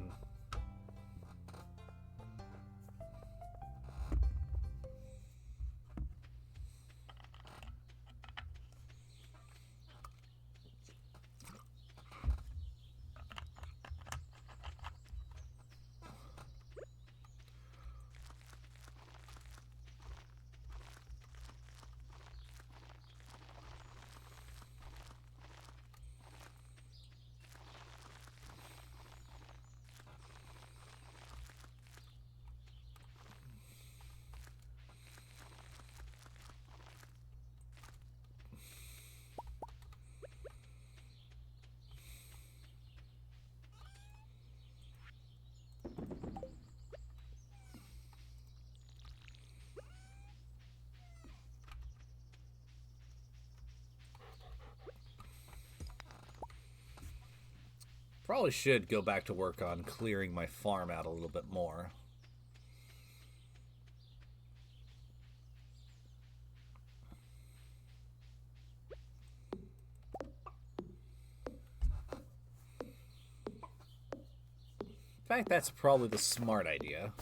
Probably should go back to work on clearing my farm out a little bit more. In fact, that's probably the smart idea.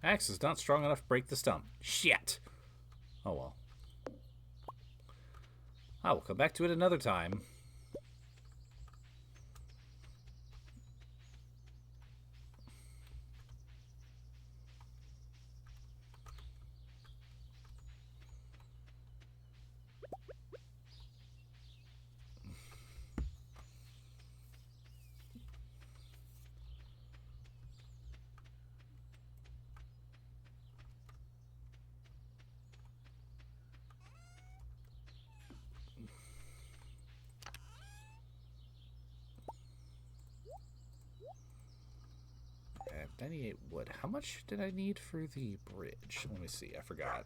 Axe is not strong enough to break the stump. Shit! Oh well. I will come back to it another time. I have 98 wood. How much did I need for the bridge? Let me see. I forgot.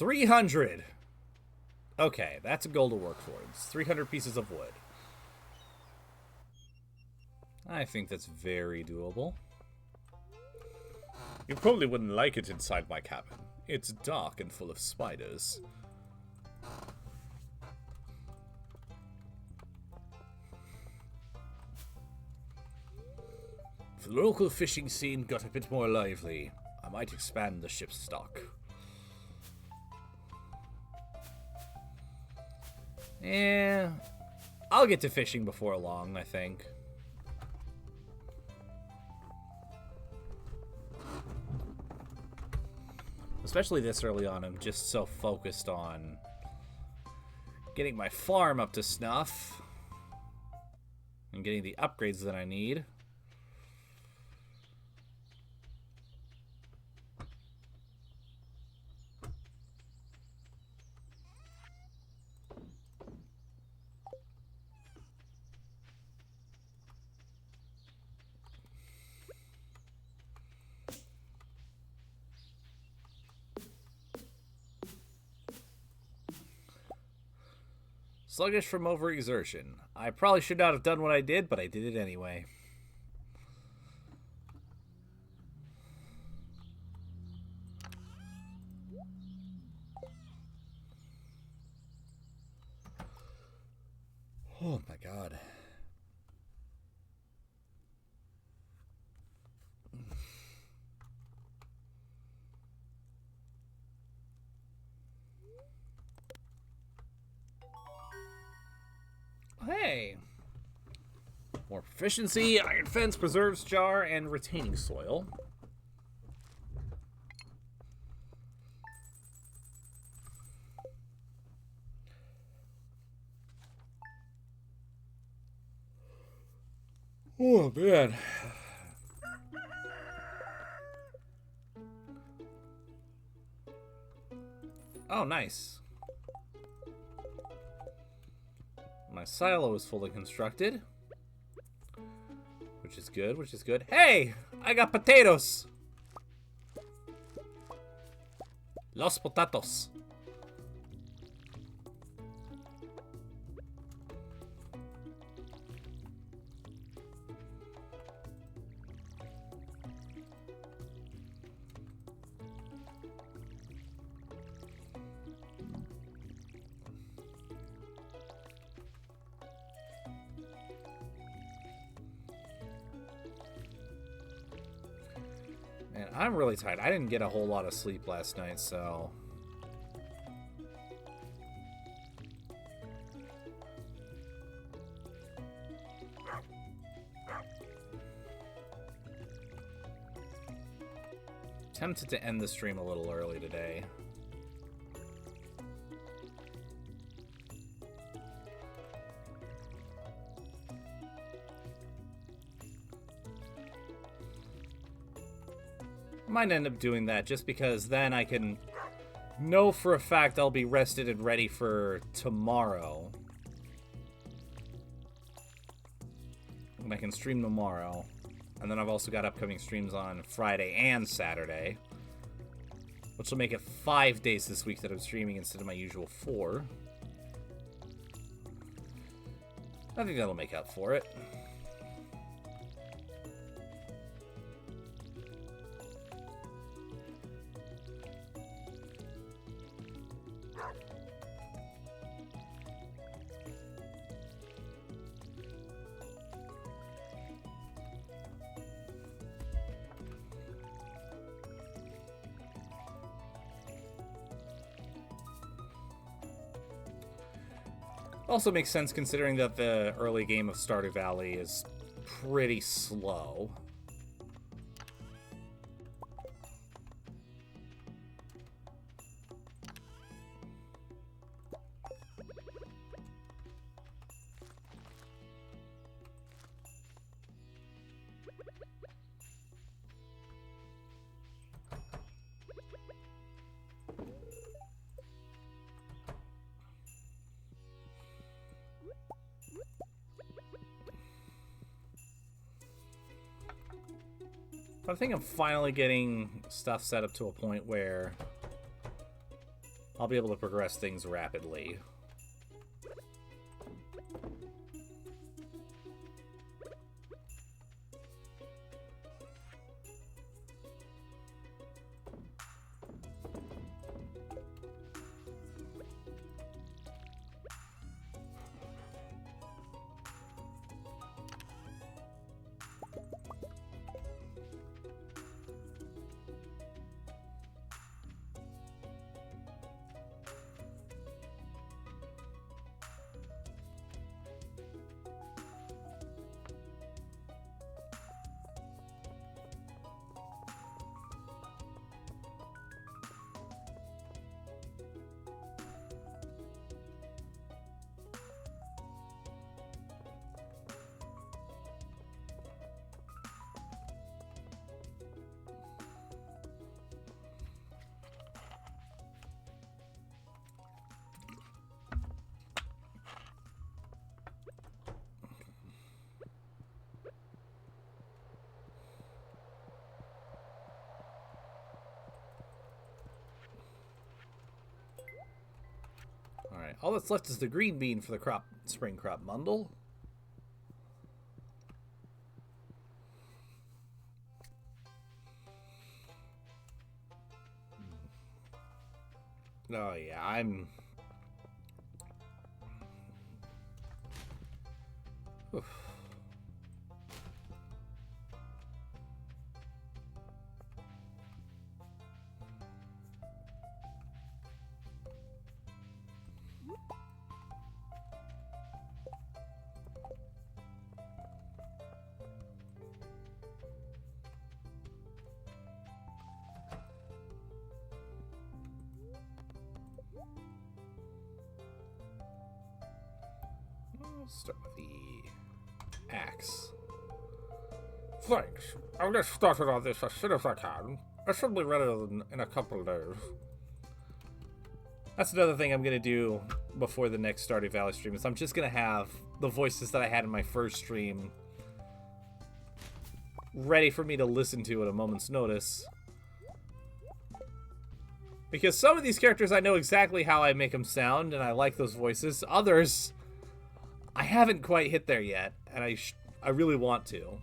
300. Okay, that's a goal to work towards. 300 pieces of wood. I think that's very doable. You probably wouldn't like it inside my cabin. It's dark and full of spiders. If the local fishing scene got a bit more lively, I might expand the ship's stock. Yeah, I'll get to fishing before long, I think. Especially this early on, I'm just so focused on getting my farm up to snuff and getting the upgrades that I need. Sluggish from overexertion. I probably should not have done what I did, but I did it anyway. Oh my god. Hey! More proficiency, iron fence, preserves jar, and retaining soil. Oh, man. Oh, nice. My silo is fully constructed. Which is good, which is good. Hey! I got potatoes! Los potatos. Man, I'm really tired. I didn't get a whole lot of sleep last night, so... Tempted to end the stream a little early today. Might end up doing that just because then I can know for a fact I'll be rested and ready for tomorrow. And I can stream tomorrow. And then I've also got upcoming streams on Friday and Saturday, which will make it 5 days this week that I'm streaming instead of my usual 4. I think that'll make up for it. Also makes sense considering that the early game of Stardew Valley is pretty slow. I think I'm finally getting stuff set up to a point where I'll be able to progress things rapidly. Alright, all that's left is the green bean for the spring crop bundle. Oh yeah, I'm... Oof. Start with the axe. Thanks. I'll get started on this as soon as I can. I should be ready in a couple of days. That's another thing I'm going to do before the next Stardew Valley stream, is I'm just going to have the voices that I had in my first stream ready for me to listen to at a moment's notice. Because some of these characters, I know exactly how I make them sound, and I like those voices. Others, I haven't quite hit there yet, and I really want to.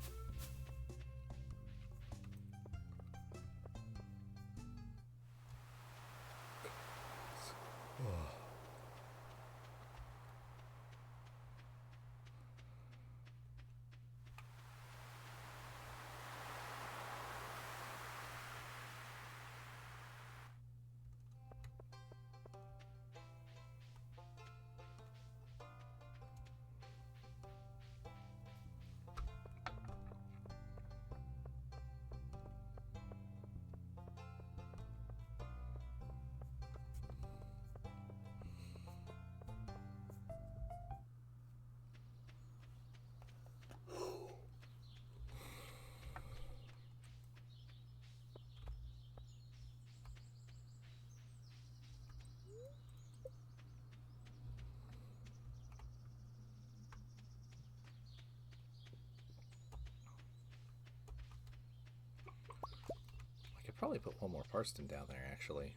Probably put one more parston down there, actually.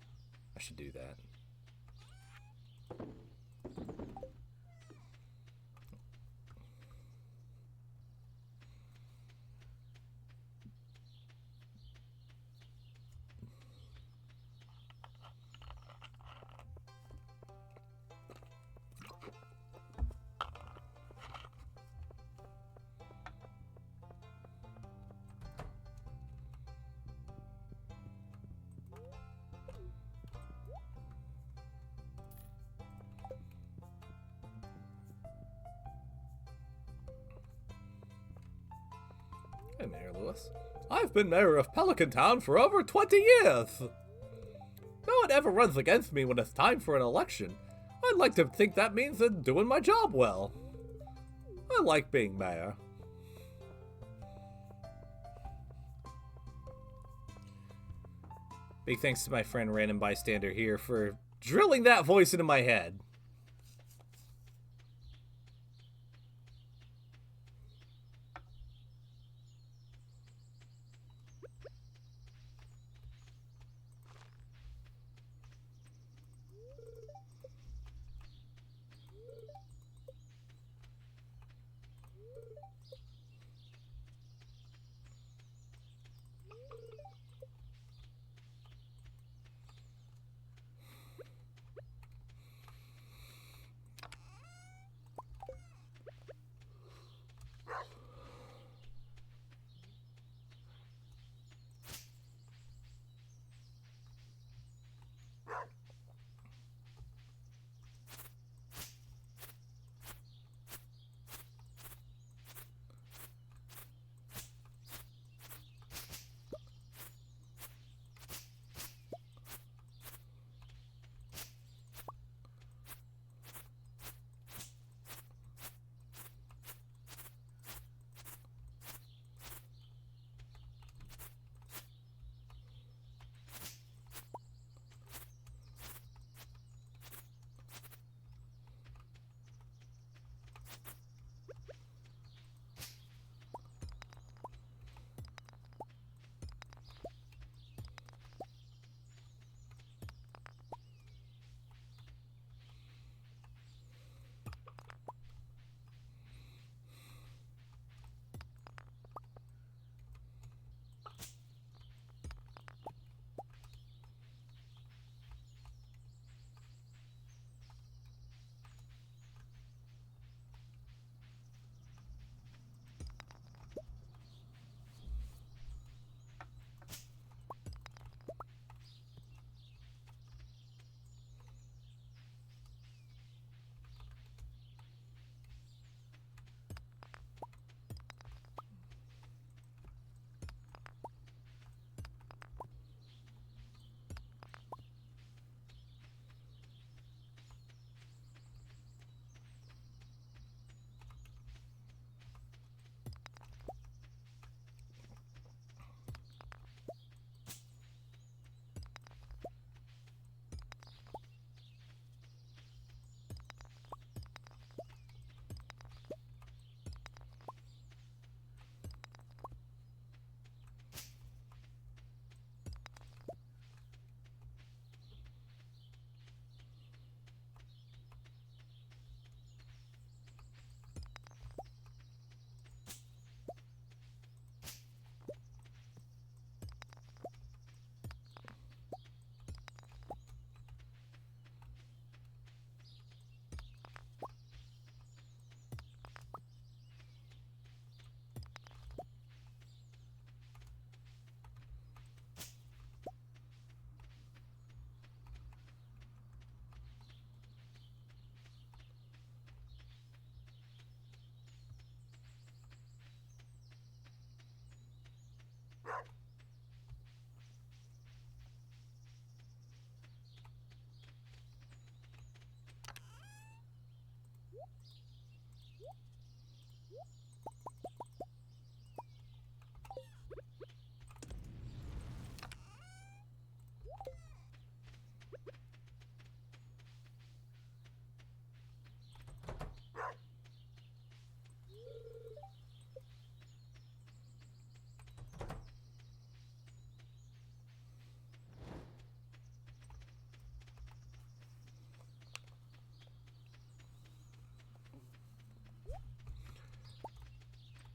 I should do that. Hey, Mayor Lewis. I've been mayor of Pelican Town for over 20 years. No one ever runs against me when it's time for an election. I'd like to think that means I'm doing my job well. I like being mayor. Big thanks to my friend Random Bystander here for drilling that voice into my head.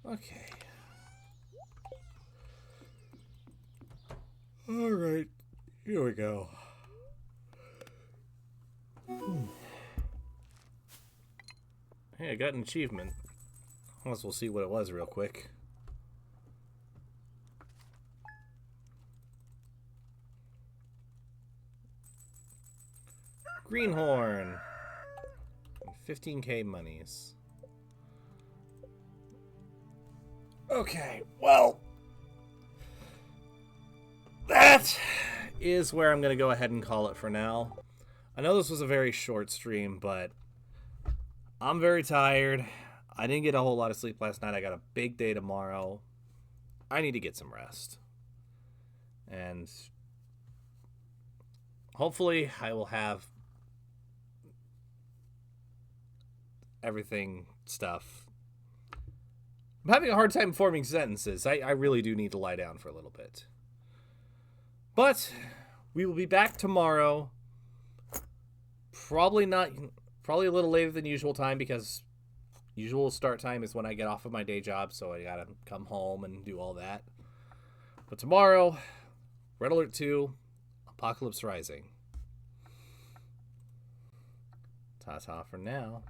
Okay. Alright. Here we go. Hey, I got an achievement. Unless we'll see what it was real quick. Greenhorn. 15k monies. Okay, well, that is where I'm going to go ahead and call it for now. I know this was a very short stream, but I'm very tired. I didn't get a whole lot of sleep last night. I got a big day tomorrow. I need to get some rest. And hopefully I will have everything stuff. I'm having a hard time forming sentences. I really do need to lie down for a little bit. But we will be back tomorrow. Probably a little later than usual time, because usual start time is when I get off of my day job, so I gotta come home and do all that. But tomorrow, Red Alert 2, Apocalypse Rising. Ta-ta for now.